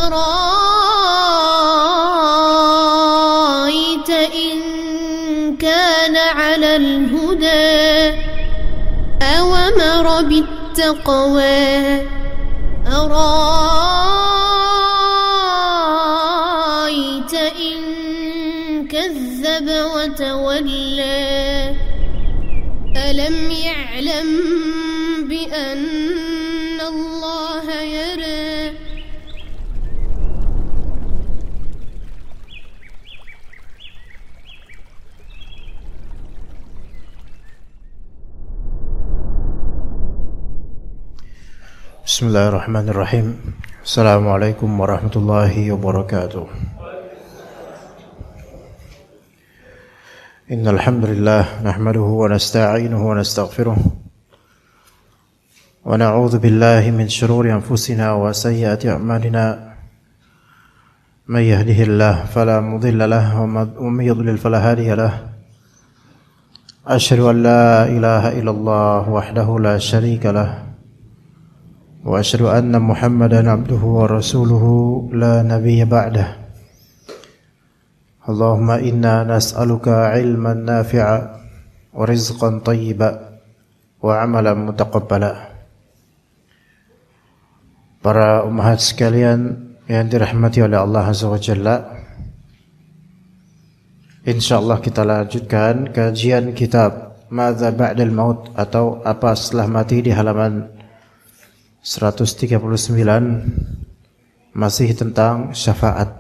أرأيت إن كان على الهدى أو أمر بالتقوى أرأيت إن كذب وتولى ألم يعلم بأن الله يرى. Bismillahirrahmanirrahim. Assalamualaikum warahmatullahi wabarakatuh. Innal hamdalillah nahmaduhu wa nasta'inuhu wa nastaghfiruh wa na'udzu billahi min shururi anfusina wa sayyiati a'malina. May yahdihillahu fala mudilla lahu wa may yudlil fala hadiya lahu. Asyhadu an la ilaha illallah wahdahu la syarika lahu wa asyhadu anna Muhammadan abduhu wa rasuluhu la nabiyya ba'dah. Allahumma inna nas'aluka ilman nafi'a wa rizqan thayyiba wa amalan mutaqabbala. Para ummahat sekalian yang dirahmati oleh Allah Azza wa Jalla, insyaallah kita lanjutkan kajian kitab Madza Ba'dal Maut atau Apa Setelah Mati di halaman 139, masih tentang syafaat.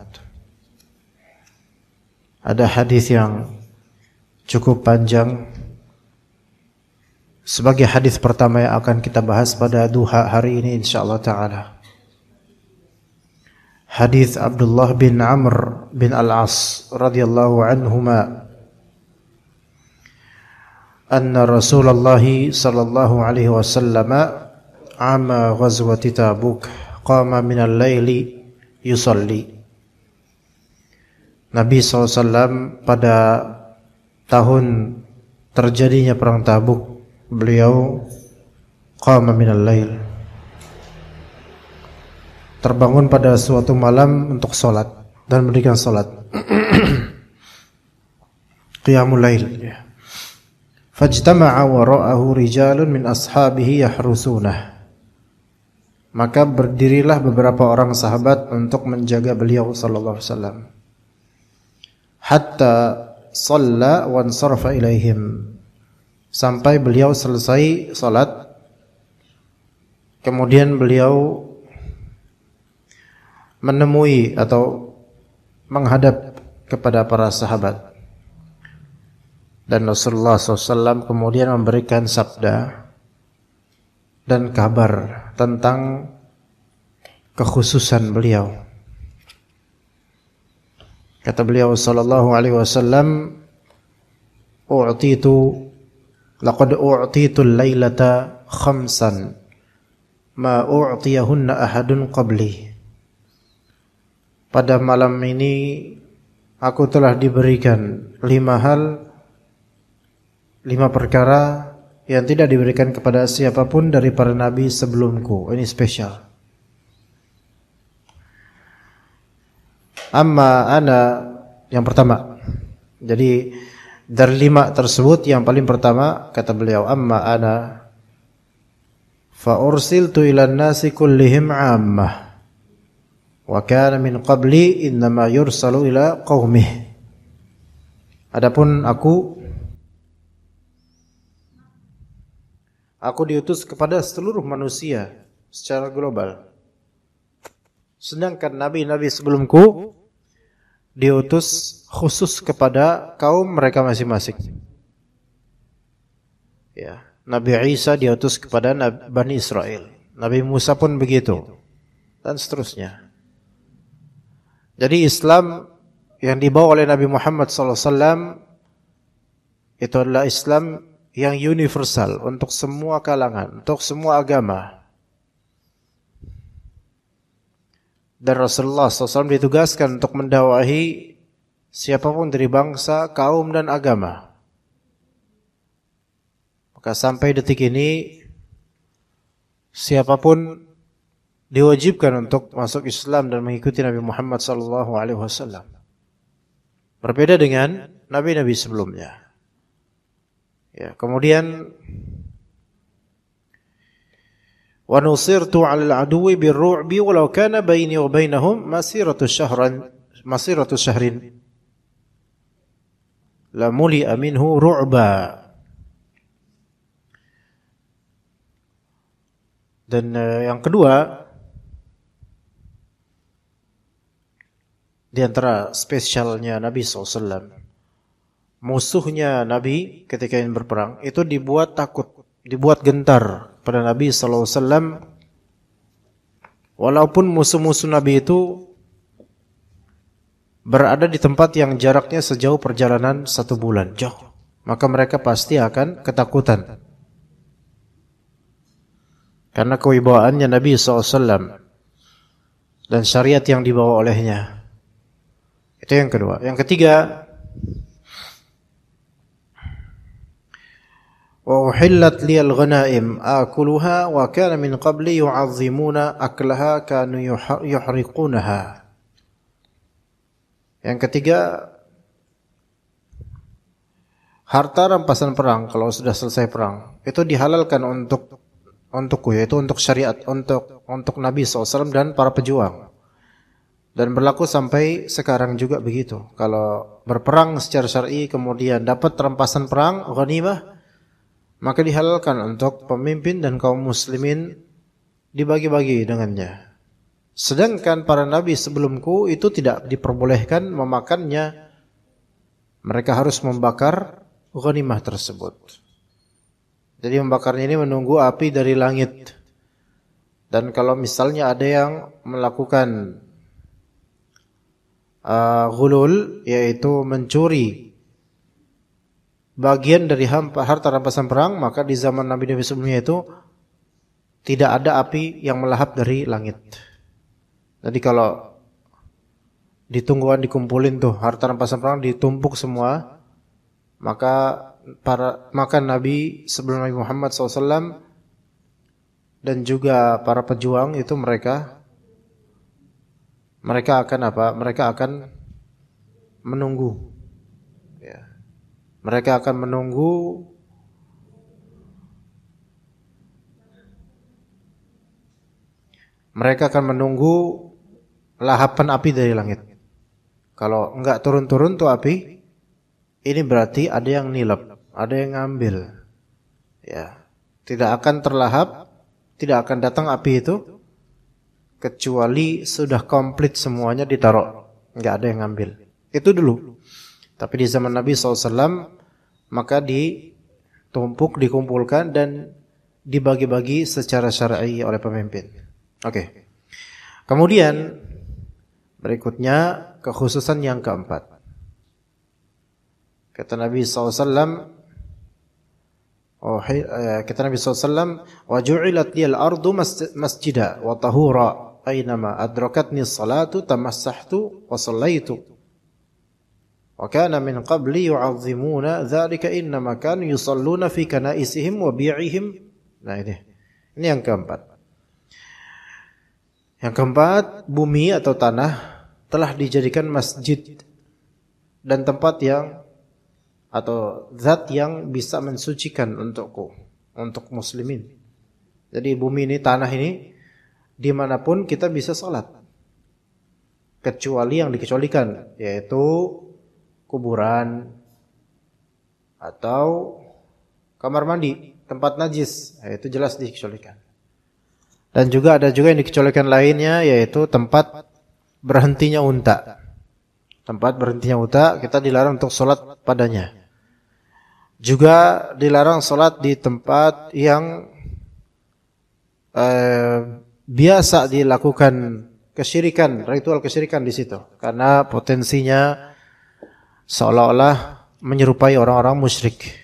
Ada hadis yang cukup panjang. Sebagai hadis pertama yang akan kita bahas pada duha hari ini insyaallah taala. Hadis Abdullah bin Amr bin Al-As radhiyallahu anhuma anna Rasulullah sallallahu alaihi wasallam ama ghazwati Tabuk qama minal laili yusalli. Nabi SAW pada tahun terjadinya perang Tabuk, beliau qama minal lail, terbangun pada suatu malam untuk salat dan mendirikan salat. Qiyamul lail. Fajtama'a wara'ahu rijalun min ashabihi yahrusунah. Maka berdirilah beberapa orang sahabat untuk menjaga beliau sallallahu alaihi wasallam. Hatta shalla wa ansarafa ilaihim. Sampai beliau selesai salat, kemudian beliau menemui atau menghadap kepada para sahabat. Dan Rasulullah SAW kemudian memberikan sabda dan kabar tentang kekhususan beliau. Kata beliau sallallahu alaihi wasallam, laqad u'titu al-lailata khamsan ma u'tiyahunna ahadun qabli. Pada malam ini aku telah diberikan 5 perkara yang tidak diberikan kepada siapapun dari para nabi sebelumku. Ini spesial. Amma ana, yang pertama. Jadi dari 5 tersebut yang paling pertama kata beliau, amma ana fa ursiltu ilan nasi kullihim ammah wa kana min qabli innama yursalu ila qaumih. Adapun aku diutus kepada seluruh manusia secara global. Sedangkan nabi-nabi sebelumku diutus khusus kepada kaum mereka masing-masing. Ya, Nabi Isa diutus kepada Bani Israel. Nabi Musa pun begitu. Dan seterusnya. Jadi Islam yang dibawa oleh Nabi Muhammad SAW itu adalah Islam yang universal untuk semua kalangan, untuk semua agama. Dan Rasulullah SAW ditugaskan untuk mendakwahi siapapun dari bangsa, kaum dan agama. Maka sampai detik ini siapapun diwajibkan untuk masuk Islam dan mengikuti Nabi Muhammad SAW. Berbeda dengan nabi-nabi sebelumnya. Ya, kemudian wa nusirtu 'alal 'aduwwi bir-ru'bi walau kana baini wa bainahum masiratu syahrin la muli'a minhu ru'ba. Dan yang kedua, di antara spesialnya Nabi SAW, musuhnya Nabi ketika ingin berperang itu dibuat takut, dibuat gentar pada Nabi SAW, walaupun musuh-musuh Nabi itu berada di tempat yang jaraknya sejauh perjalanan 1 bulan jauh, maka mereka pasti akan ketakutan karena kewibawaannya Nabi SAW dan syariat yang dibawa olehnya. Itu yang kedua. Yang ketiga, wa uhillat liyal ghanaim akuluha wa kana min qabli yu'azzimuna aklaha kanu yuhriqunaha. Yang ketiga, harta rampasan perang kalau sudah selesai perang itu dihalalkan untukku, yaitu untuk syariat, untuk Nabi SAW dan para pejuang. Dan berlaku sampai sekarang juga begitu. Kalau berperang secara syar'i kemudian dapat rampasan perang, ghanimah, maka dihalalkan untuk pemimpin dan kaum muslimin dibagi-bagi dengannya. Sedangkan para nabi sebelumku itu tidak diperbolehkan memakannya. Mereka harus membakar ghanimah tersebut. Jadi membakarnya ini menunggu api dari langit. Dan kalau misalnya ada yang melakukan ghulul, yaitu mencuri bagian dari harta rampasan perang, maka di zaman Nabi-Nabi sebelumnya itu tidak ada api yang melahap dari langit. Jadi kalau dikumpulin tuh harta rampasan perang, ditumpuk semua, maka Nabi sebelum Nabi Muhammad SAW dan juga para pejuang itu mereka akan apa? Mereka akan menunggu. Ya. Mereka akan menunggu lahapan api dari langit. Kalau enggak turun-turun tuh api, ini berarti ada yang nilap, ada yang ngambil. Ya, tidak akan terlahap, tidak akan datang api itu kecuali sudah komplit semuanya ditaruh, enggak ada yang ngambil. Itu dulu. Tapi di zaman Nabi SAW maka ditumpuk, dikumpulkan dan dibagi-bagi secara syar'i oleh pemimpin. Oke. Kemudian berikutnya kekhususan yang keempat. Kata Nabi SAW, wa ju'ilat liyal ardu masjida wa tahura aynama adrakatni salatu tamassahtu wa sallaitu wa kana min qabli yu'azzimuna dzalika innama kanu yusalluna fi kanaisihim wa bi'ihim. Nah ini yang keempat. Yang keempat, bumi atau tanah telah dijadikan masjid dan tempat yang atau zat yang bisa mensucikan untukku, untuk muslimin. Jadi bumi ini, tanah ini, dimanapun kita bisa sholat, kecuali yang dikecualikan, yaitu kuburan atau kamar mandi, tempat najis, itu jelas dikecualikan. Dan juga ada juga yang dikecualikan lainnya, yaitu tempat berhentinya unta. Tempat berhentinya unta kita dilarang untuk sholat padanya. Juga dilarang sholat di tempat yang biasa dilakukan kesyirikan, ritual kesyirikan di situ, karena potensinya seolah-olah menyerupai orang-orang musyrik.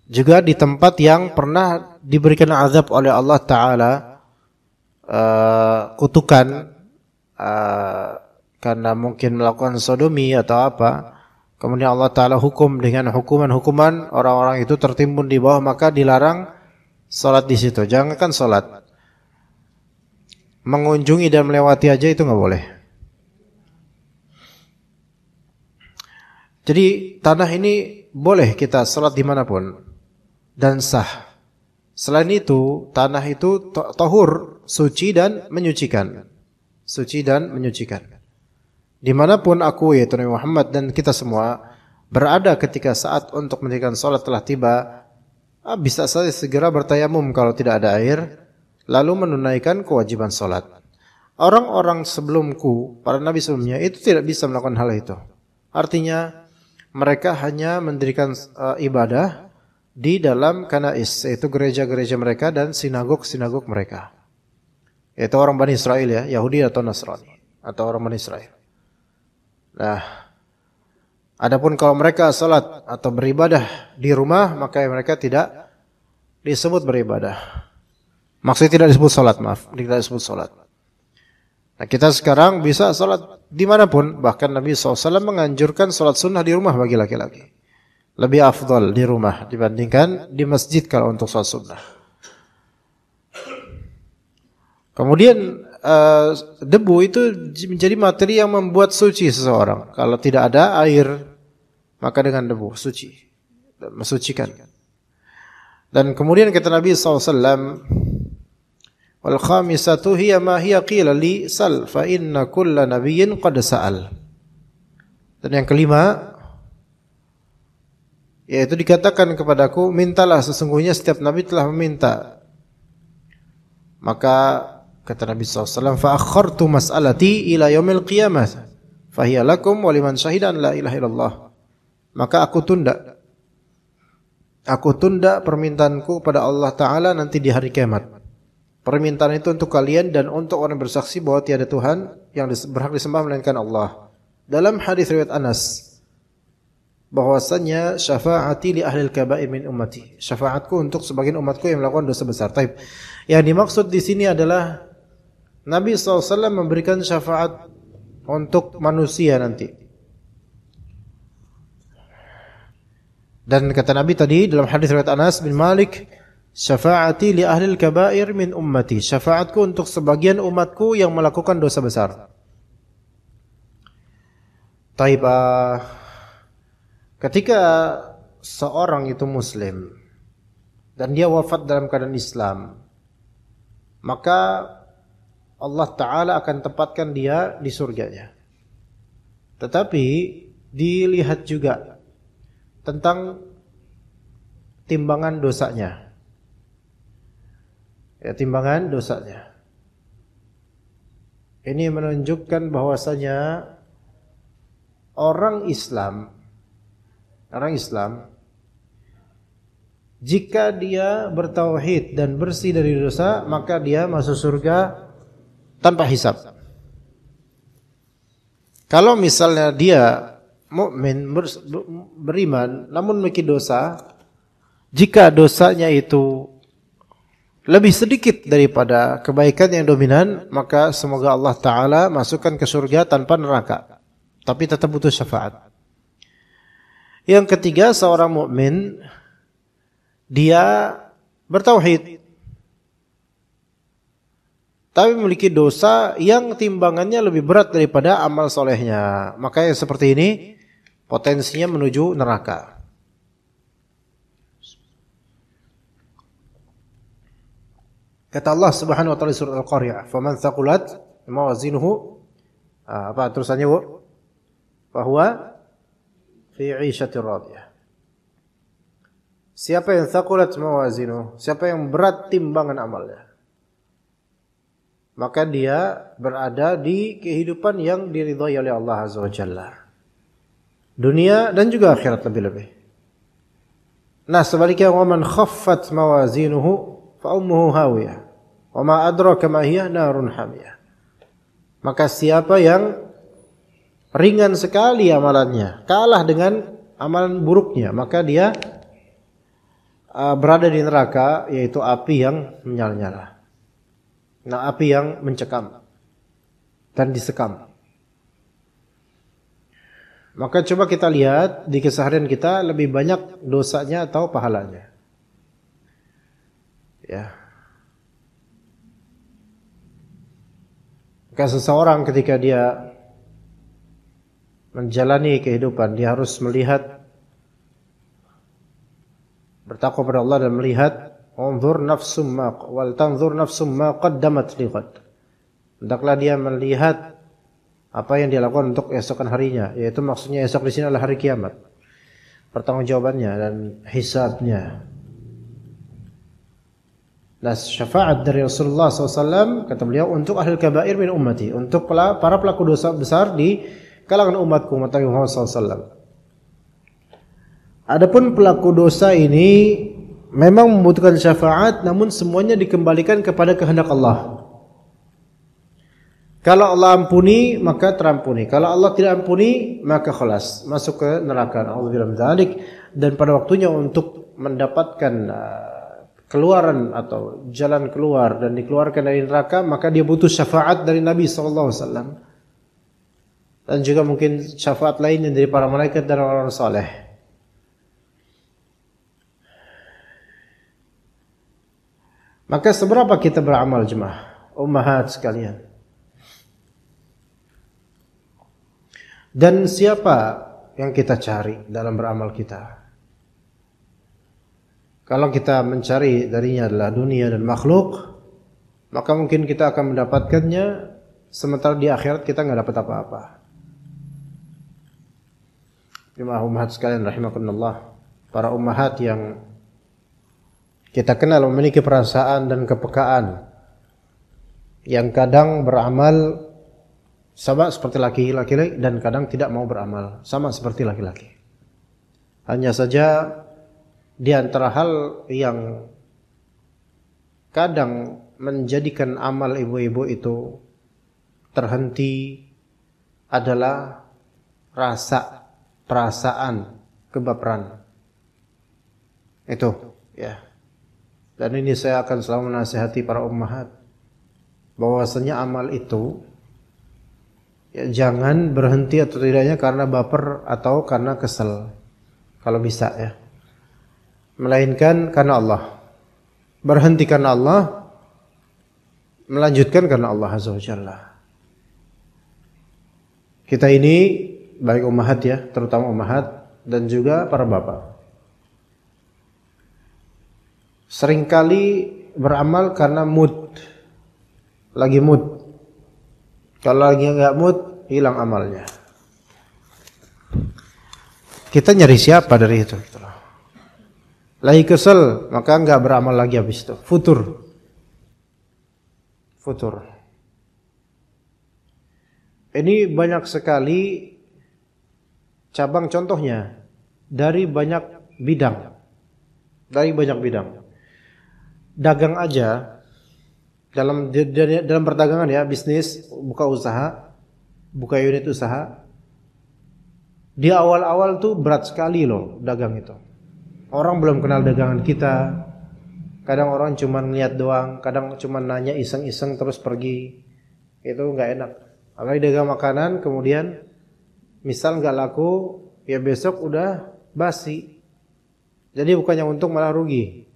Juga di tempat yang pernah diberikan azab oleh Allah Ta'ala, kutukan karena mungkin melakukan sodomi atau apa, kemudian Allah Ta'ala hukum dengan hukuman-hukuman, orang-orang itu tertimbun di bawah, maka dilarang sholat di situ. Jangankan sholat, mengunjungi dan melewati aja itu nggak boleh. Jadi tanah ini boleh kita salat dimanapun dan sah. Selain itu, tanah itu tahur, suci dan menyucikan. Suci dan menyucikan. Dimanapun aku, yaitu Nabi Muhammad dan kita semua berada ketika saat untuk mendirikan salat telah tiba, bisa saja segera bertayamum kalau tidak ada air, lalu menunaikan kewajiban salat. Orang-orang sebelumku, para nabi sebelumnya itu tidak bisa melakukan hal itu. Artinya mereka hanya mendirikan ibadah di dalam kanais, yaitu gereja-gereja mereka dan sinagog-sinagog mereka. Yaitu orang Bani Israel ya, Yahudi atau Nasrani, atau orang Bani Israel. Nah, adapun kalau mereka salat atau beribadah di rumah, maka mereka tidak disebut beribadah. Maksudnya tidak disebut salat, tidak disebut salat. Nah, kita sekarang bisa salat dimanapun. Bahkan Nabi SAW menganjurkan salat sunnah di rumah bagi laki-laki. Lebih afdal di rumah dibandingkan di masjid kalau untuk salat sunnah. Kemudian debu itu menjadi materi yang membuat suci seseorang. Kalau tidak ada air, maka dengan debu suci dan mensucikan. Dan kemudian kata Nabi SAW, wal khamisatu hiya ma hiya qila li sal fa inna kulla nabiyyin qad sa'al. Dan yang kelima, yaitu dikatakan kepadaku, mintalah, sesungguhnya setiap nabi telah meminta. Maka kata Nabi SAW, fa akhartu mas'alati ila yaumil qiyamah fa hiya lakum wa liman syahida an la ilaha illallah. Maka aku tunda permintaanku pada Allah Ta'ala nanti di hari kiamat. Permintaan itu untuk kalian dan untuk orang bersaksi bahwa tiada Tuhan yang berhak disembah melainkan Allah. Dalam hadis riwayat Anas, bahwasanya syafaati li ahlil kaba'ir min ummati. Syafaatku untuk sebagian umatku yang melakukan dosa besar. Taib. Yang dimaksud di sini adalah Nabi SAW memberikan syafaat untuk manusia nanti. Dan kata Nabi tadi dalam hadis riwayat Anas bin Malik, syafaati li ahlil kaba'ir min ummati. Syafaatku untuk sebagian umatku yang melakukan dosa besar. Taib. Ketika seorang itu muslim dan dia wafat dalam keadaan Islam, maka Allah Ta'ala akan tempatkan dia di surganya. Tetapi dilihat juga tentang timbangan dosanya. Ya, timbangan dosanya. Ini menunjukkan bahwasanya orang Islam jika dia bertauhid dan bersih dari dosa, maka dia masuk surga tanpa hisab. Kalau misalnya dia mukmin beriman namun memiliki dosa, jika dosanya itu lebih sedikit daripada kebaikan yang dominan, maka semoga Allah Ta'ala masukkan ke surga tanpa neraka. Tapi tetap butuh syafaat. Yang ketiga, seorang mukmin dia bertauhid tapi memiliki dosa yang timbangannya lebih berat daripada amal solehnya. Maka yang seperti ini potensinya menuju neraka. Kata Allah Subhanahu wa taala surah Al-Qari'ah, "Faman thaqulat mawazinuhu," apa terusannya, Bu? Bahwa fi 'ishatir radiyah. Siapa yang thaqulat mawazinuhu, siapa yang berat timbangan amalnya, maka dia berada di kehidupan yang diridhai oleh Allah Azza wa Jalla. Dunia dan juga akhirat lebih-lebih. Nah, sebaliknya, wa man khaffat mawazinuhu fa ummuhu hawiyah wa ma adraka ma hiya narun hamiyah. Maka siapa yang ringan sekali amalannya, kalah dengan amalan buruknya, maka dia berada di neraka, yaitu api yang menyala-nyala. Nah, api yang mencekam dan disekam. Maka coba kita lihat di keseharian kita lebih banyak dosanya atau pahalanya. Ya. Maka seseorang ketika dia menjalani kehidupan, dia harus melihat, bertakwa pada Allah dan melihat, unzur nafsum ma wal tanzur nafsum ma qaddamat lighad. Hendaklah dia melihat apa yang dia lakukan untuk esokan harinya, yaitu maksudnya esok di sini adalah hari kiamat. Pertanggungjawabannya dan hisabnya. Nah, syafaat dari Rasulullah SAW, kata beliau, untuk ahli kabair min ummati, untuk para pelaku dosa besar di kalangan umatku, umat Nabi Muhammad SAW. Adapun pelaku dosa ini memang membutuhkan syafaat, namun semuanya dikembalikan kepada kehendak Allah. Kalau Allah ampuni, maka terampuni. Kalau Allah tidak ampuni, maka khalas, masuk ke neraka. A'udzubillahi min dzalik. Dan pada waktunya untuk mendapatkan keluaran atau jalan keluar dan dikeluarkan dari neraka, maka dia butuh syafaat dari Nabi SAW. Dan juga mungkin syafaat lainnya dari para malaikat dan orang-orang saleh. Maka seberapa kita beramal jemaah, ummahat sekalian? Dan siapa yang kita cari dalam beramal kita? Kalau kita mencari darinya adalah dunia dan makhluk, maka mungkin kita akan mendapatkannya, sementara di akhirat kita nggak dapat apa-apa. Jemaah ummahat sekalian rahimakumullah, para ummahat yang kita kenal memiliki perasaan dan kepekaan, yang kadang beramal sama seperti laki-laki dan kadang tidak mau beramal sama seperti laki-laki. Hanya saja di antara hal yang kadang menjadikan amal ibu-ibu itu terhenti adalah perasaan kebaperan. Itu, ya. Dan ini saya akan selalu menasihati para ummahat bahwasanya amal itu ya, jangan berhenti atau tidaknya karena baper atau karena kesel. Kalau bisa ya. Melainkan karena Allah. Berhenti karena Allah, melanjutkan karena Allah Azza wa Jalla. Kita ini baik ummahat ya, terutama ummahat dan juga para bapak, seringkali beramal karena mood. Lagi mood. Kalau lagi enggak mood, hilang amalnya. Kita nyari siapa dari itu? Lagi kesel, maka enggak beramal lagi habis itu. Futur. Ini banyak sekali cabang contohnya dari banyak bidang. Dagang aja, dalam perdagangan ya, bisnis, buka usaha, buka unit usaha. Di awal-awal tuh berat sekali loh dagang itu. Orang belum kenal dagangan kita. Kadang orang cuma lihat doang, kadang cuma nanya iseng-iseng terus pergi. Itu enggak enak. Apalagi dagang makanan, kemudian misal enggak laku, ya besok udah basi. Jadi bukannya untung malah rugi.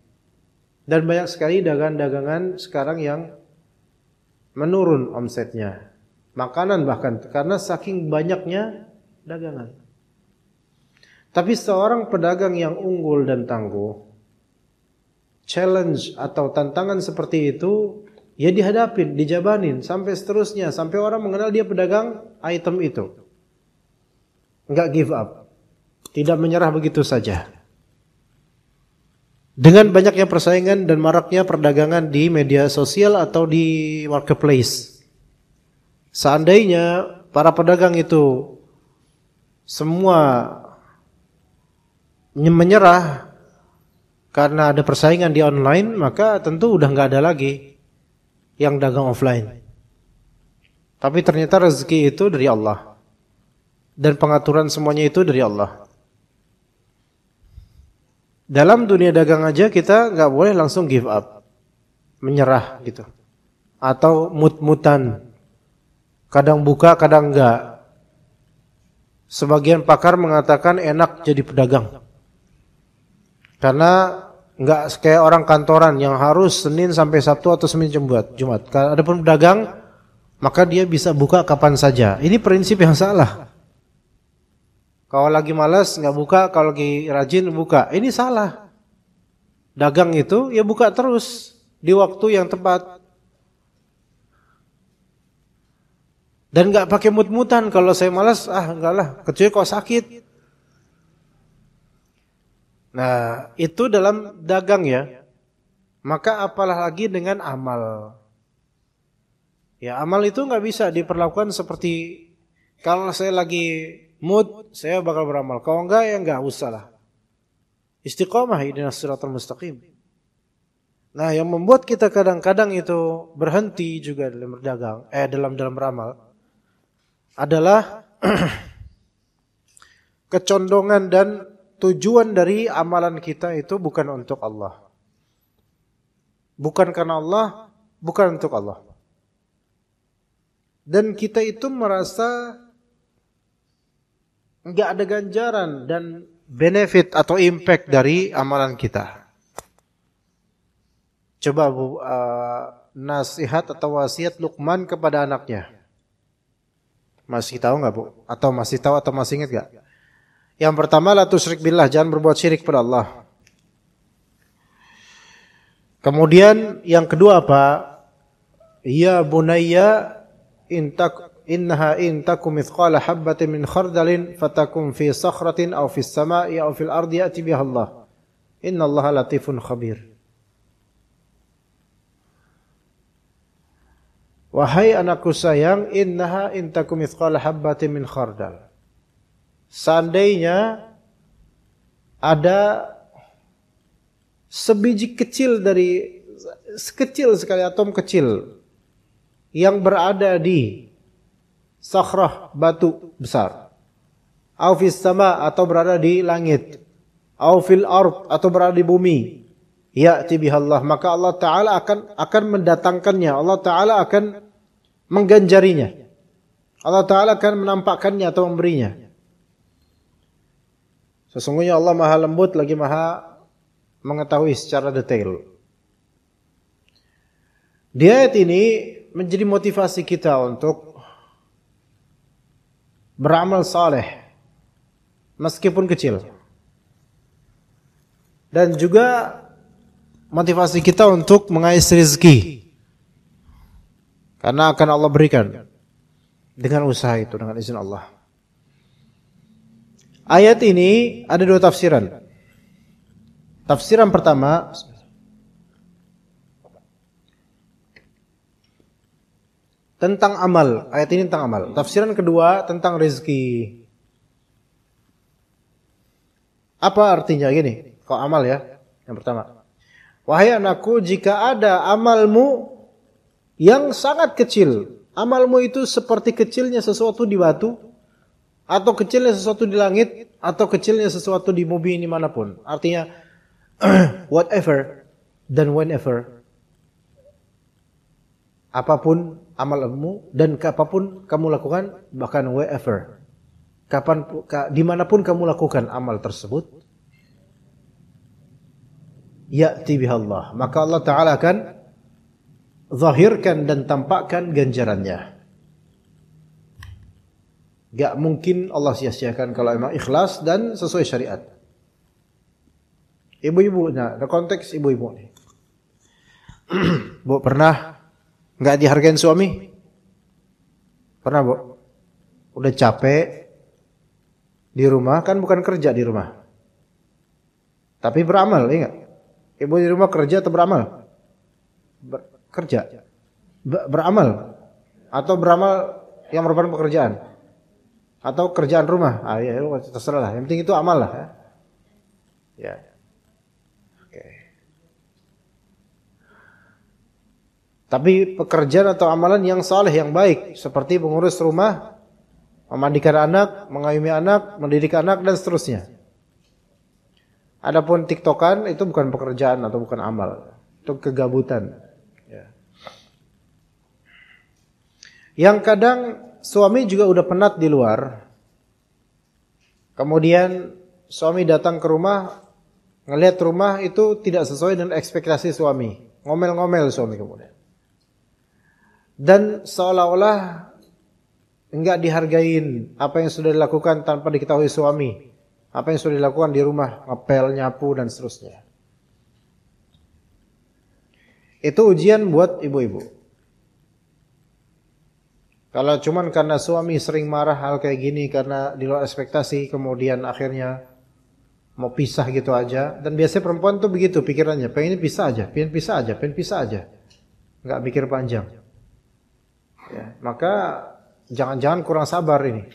Dan banyak sekali dagangan-dagangan sekarang yang menurun omsetnya. Makanan bahkan, karena saking banyaknya dagangan. Tapi seorang pedagang yang unggul dan tangguh, challenge atau tantangan seperti itu, ya dihadapin, dijabanin, sampai seterusnya, sampai orang mengenal dia pedagang item itu. Enggak give up, tidak menyerah begitu saja. Dengan banyaknya persaingan dan maraknya perdagangan di media sosial atau di marketplace, seandainya para pedagang itu semua menyerah karena ada persaingan di online, maka tentu udah nggak ada lagi yang dagang offline. Tapi ternyata rezeki itu dari Allah dan pengaturan semuanya itu dari Allah. Dalam dunia dagang aja kita nggak boleh langsung give up, menyerah gitu, atau mut-mutan, kadang buka kadang enggak. Sebagian pakar mengatakan enak jadi pedagang. Karena enggak kayak orang kantoran yang harus Senin sampai Sabtu atau Senin Jumat. Adapun pedagang maka dia bisa buka kapan saja. Ini prinsip yang salah. Kalau lagi malas nggak buka, kalau lagi rajin buka. Ini salah. Dagang itu ya buka terus di waktu yang tepat. Dan nggak pakai mut-mutan. Kalau saya malas, enggak lah. Kecuali kalau sakit. Nah, itu dalam dagang ya. Maka apalah lagi dengan amal. Ya, amal itu nggak bisa diperlakukan seperti kalau saya lagi mood, saya bakal beramal. Kalau enggak, ya enggak usah lah. Istiqomah, ihdinas siratal mustaqim. Nah, yang membuat kita kadang-kadang itu berhenti juga dalam berdagang, dalam beramal, adalah kecondongan dan tujuan dari amalan kita itu bukan untuk Allah. Bukan karena Allah, bukan untuk Allah. Dan kita itu merasa enggak ada ganjaran dan benefit atau impact dari amalan kita. Coba Bu, nasihat atau wasiat Luqman kepada anaknya. Masih tahu enggak Bu? Atau masih tahu atau masih ingat enggak? Yang pertama, la tusyrik billah, jangan berbuat syirik pada Allah. Kemudian yang kedua apa? Ya bunayya innaha in takum mithqala habbatin min khardalin fatakum fi sakhratin aw fis sama'i aw fil ardi ya'ti biha Allah. Innallaha latifun khabir. Wahai anakku sayang, innaha in takum mithqala habbatin min khardal. Seandainya ada sebiji kecil dari sekecil sekali atom kecil yang berada di sakhrah, batu besar, au fis sama, atau berada di langit, au fil ard, atau berada di bumi, ya'ti bihallah, maka Allah Ta'ala akan mendatangkannya, Allah Ta'ala akan mengganjarinya, Allah Ta'ala akan menampakkannya atau memberinya. Sesungguhnya Allah Maha lembut lagi Maha mengetahui secara detail. Di ayat ini menjadi motivasi kita untuk beramal saleh meskipun kecil. Dan juga motivasi kita untuk mengais rezeki. Karena akan Allah berikan dengan usaha itu, dengan izin Allah. Ayat ini ada dua tafsiran. Tafsiran pertama, tentang amal. Ayat ini tentang amal. Tafsiran kedua tentang rezeki. Apa artinya gini? Kalau amal ya, yang pertama. Wahai anakku, jika ada amalmu yang sangat kecil, amalmu itu seperti kecilnya sesuatu di batu, atau kecilnya sesuatu di langit, atau kecilnya sesuatu di bumi ini manapun. Artinya, whatever dan whenever, apapun amalmu dan apapun kamu lakukan, bahkan wherever, dimanapun kamu lakukan amal tersebut, ya'ti bihallah, maka Allah Ta'ala akan zahirkan dan tampakkan ganjarannya. Gak mungkin Allah sia-siakan kalau memang ikhlas dan sesuai syariat. Ibu-ibu, nah konteks ibu-ibu nih. Bu, pernah gak dihargain suami? Pernah Bu? Udah capek di rumah, kan bukan kerja di rumah, tapi beramal, ingat? Ibu di rumah kerja atau beramal? Kerja. Beramal. Atau beramal yang merupakan pekerjaan. Atau kerjaan rumah. Ya, terserah lah. Yang penting itu amal lah. Ya. Oke. Tapi pekerjaan atau amalan yang saleh, yang baik. Seperti mengurus rumah, memandikan anak, mengayomi anak, mendidik anak, dan seterusnya. Adapun tiktokan itu bukan pekerjaan atau bukan amal. Itu kegabutan. Ya. Yang kadang suami juga udah penat di luar. Kemudian suami datang ke rumah, ngelihat rumah itu tidak sesuai dengan ekspektasi suami. Ngomel-ngomel suami kemudian. dan seolah-olah enggak dihargain apa yang sudah dilakukan tanpa diketahui suami, apa yang sudah dilakukan di rumah, ngepel, nyapu dan seterusnya. Itu ujian buat ibu-ibu. Kalau cuman karena suami sering marah hal kayak gini karena di luar ekspektasi, kemudian akhirnya mau pisah gitu aja. Dan biasanya perempuan tuh begitu pikirannya, pengen pisah aja, pengen pisah aja, pengen pisah aja, nggak mikir panjang. Ya, maka jangan-jangan kurang sabar ini.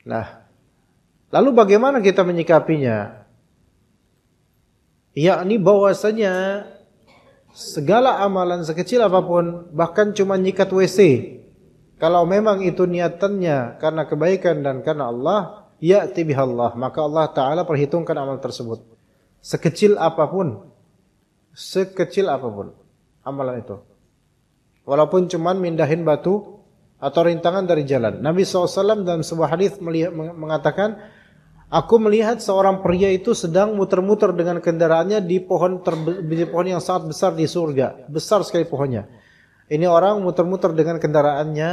Nah, lalu bagaimana kita menyikapinya? Yakni bahwasanya segala amalan sekecil apapun, bahkan cuma nyikat WC, kalau memang itu niatannya karena kebaikan dan karena Allah, ya'ti bihallah, maka Allah Ta'ala perhitungkan amal tersebut. Sekecil apapun amalan itu. Walaupun cuma mindahin batu atau rintangan dari jalan. Nabi SAW dalam sebuah hadis mengatakan, aku melihat seorang pria itu sedang muter-muter dengan kendaraannya di pohon yang sangat besar di surga. Besar sekali pohonnya. Ini orang muter-muter dengan kendaraannya,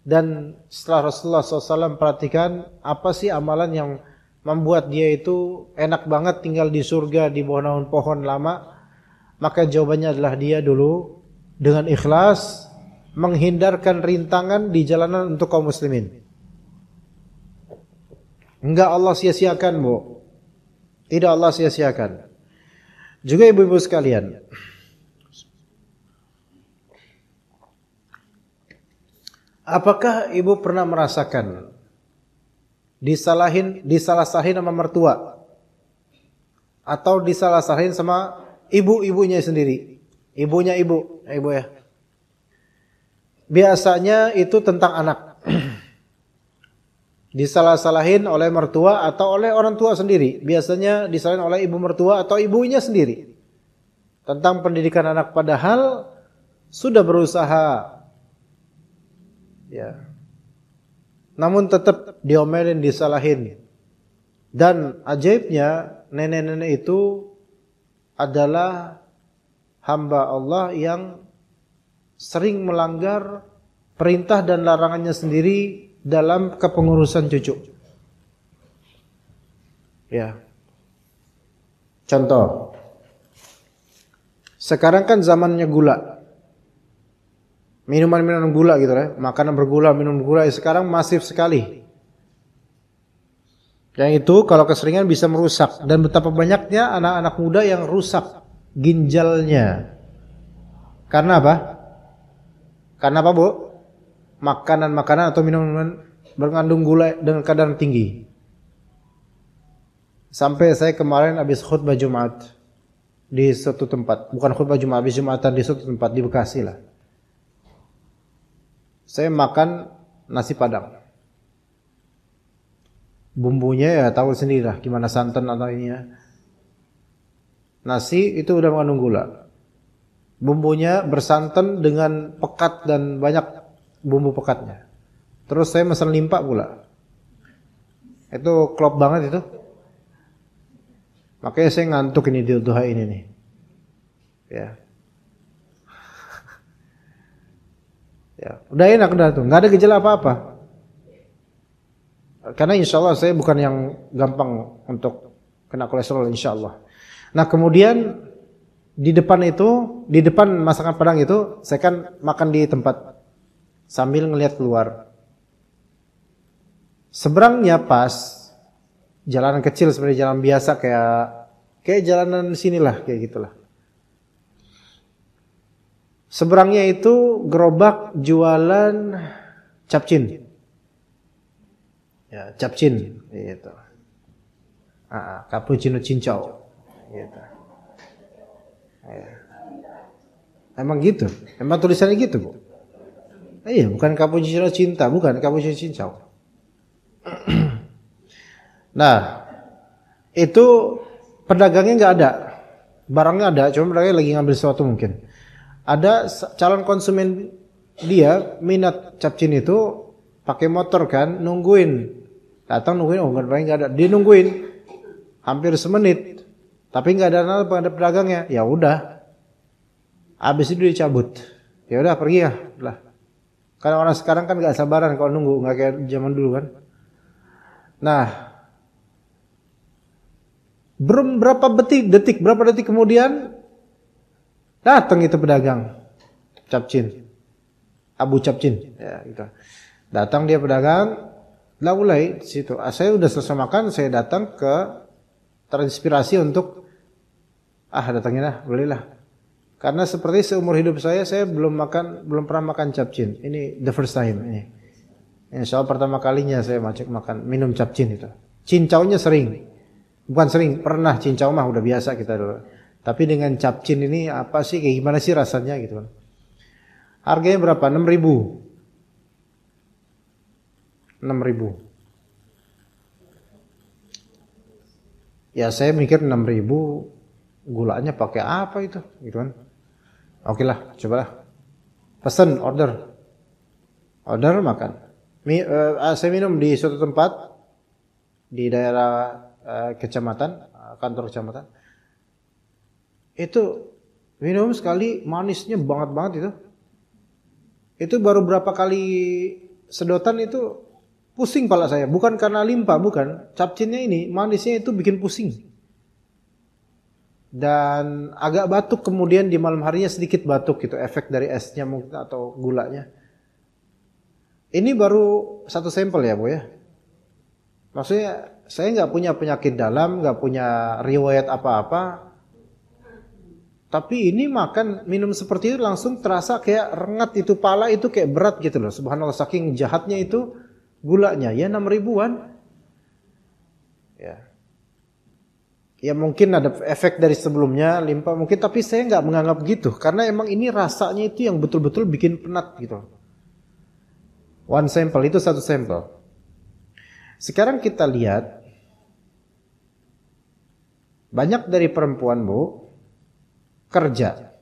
dan setelah Rasulullah SAW perhatikan apa sih amalan yang membuat dia itu enak banget tinggal di surga di bawah naungan pohon lama. Maka jawabannya adalah dia dulu dengan ikhlas menghindarkan rintangan di jalanan untuk kaum muslimin. Enggak Allah sia-siakan, Bu. Tidak Allah sia-siakan. Juga ibu-ibu sekalian, apakah ibu pernah merasakan disalah-salahin sama mertua atau disalah-salahin sama ibu-ibunya sendiri? Ibunya ibu ya. Biasanya itu tentang anak. Disalah-salahin oleh mertua atau oleh orang tua sendiri. Biasanya disalahin oleh ibu mertua atau ibunya sendiri. Tentang pendidikan anak, padahal sudah berusaha. Ya. Namun tetap diomelin, disalahin. Dan ajaibnya, nenek-nenek itu adalah hamba Allah yang sering melanggar perintah dan larangannya sendiri dalam kepengurusan cucu. Ya. Contoh. Sekarang kan zamannya gula. Minuman-minuman gula gitu ya. Makanan bergula, minum gula sekarang masif sekali. Yang itu kalau keseringan bisa merusak. Dan betapa banyaknya anak-anak muda yang rusak ginjalnya. Karena apa? Karena apa, Bu? Makanan-makanan atau minuman mengandung gula dengan kadar tinggi. Sampai saya kemarin habis khutbah Jumat di suatu tempat, bukan khutbah Jumat, habis Jumatan di suatu tempat di Bekasi lah. Saya makan nasi Padang. Bumbunya ya tahu sendiri lah gimana santan atau ininya. Nasi itu udah mengandung gula. Bumbunya bersantan dengan pekat dan banyak bumbu pekatnya. Terus saya pesan limpa pula. Itu klop banget itu. Makanya saya ngantuk ini di duha ini nih. Ya. Ya, udah enak udah tuh, nggak ada gejala apa-apa. Karena insya Allah saya bukan yang gampang untuk kena kolesterol insya Allah. Nah kemudian di depan masakan Padang itu, saya kan makan di tempat sambil ngelihat keluar. Seberangnya pas jalanan kecil seperti jalan biasa kayak jalanan sinilah kayak gitulah. Seberangnya itu gerobak jualan capcin. Ya, capcin gitu. Cappuccino cincau gitu. Ya. Emang gitu. Emang tulisannya gitu, Bu. Iya, bukan cappuccino cinta, bukan cappuccino cincau. Nah, itu pedagangnya nggak ada, barangnya ada, cuma pedagangnya lagi ngambil sesuatu mungkin. Ada calon konsumen dia minat capcin itu pakai motor kan, nungguin, datang nungguin, oh nggak ada, dia nungguin hampir semenit, tapi nggak ada pedagangnya, ya udah, Habis itu dicabut. Ya udah pergi ya. Lah. Karena orang sekarang kan nggak sabaran kalau nunggu, nggak kayak zaman dulu kan. Nah, berapa detik kemudian datang itu pedagang capcin, Abu Capcin, ya gitu. Datang dia pedagang, lah mulai situ. Saya udah selesai makan, saya datang terinspirasi untuk datangin lah, belilah. Karena seperti seumur hidup saya belum pernah makan capcin. Ini the first time ini. Insya Allah pertama kalinya saya minum capcin itu. Cincaunya sering. Bukan sering, pernah cincau mah udah biasa kita dulu. Tapi dengan capcin ini apa sih, kayak gimana sih rasanya gitu kan. Harganya berapa? 6.000. Ya saya mikir 6.000 gulanya pakai apa itu gitu kan. Oke lah, cobalah. Pesan, order makan. Saya minum di suatu tempat di daerah kecamatan, kantor kecamatan. Itu minum sekali manisnya banget itu. Itu baru berapa kali sedotan itu pusing pala saya. Bukan karena limpa, bukan. Capcinnya ini manisnya itu bikin pusing. Dan agak batuk kemudian di malam harinya sedikit batuk gitu, efek dari esnya mungkin atau gulanya. Ini baru satu sampel ya, Bu ya. Maksudnya saya nggak punya penyakit dalam, nggak punya riwayat apa-apa. Tapi ini minum seperti itu langsung terasa kayak rengat itu, pala itu kayak berat gitu loh. Subhanallah, saking jahatnya itu gulanya. Ya 6.000-an. Ya mungkin ada efek dari sebelumnya, limpa mungkin. Tapi saya nggak menganggap gitu. Karena emang ini rasanya itu yang betul-betul bikin penat gitu. One sample, itu satu sampel. Sekarang kita lihat banyak dari perempuan, Bu, kerja.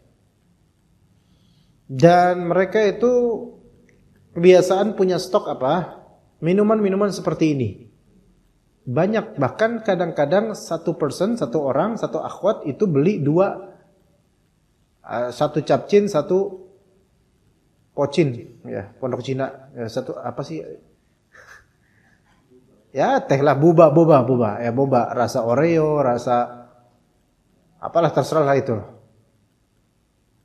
Dan mereka itu kebiasaan punya stok apa? Minuman-minuman seperti ini. Banyak, bahkan kadang-kadang satu orang, satu akhwat itu beli 2, satu capcin, satu pocin, ya, pondok Cina, ya, satu apa sih? Ya teh lah, boba, ya boba, rasa Oreo, rasa apalah terserah lah itu.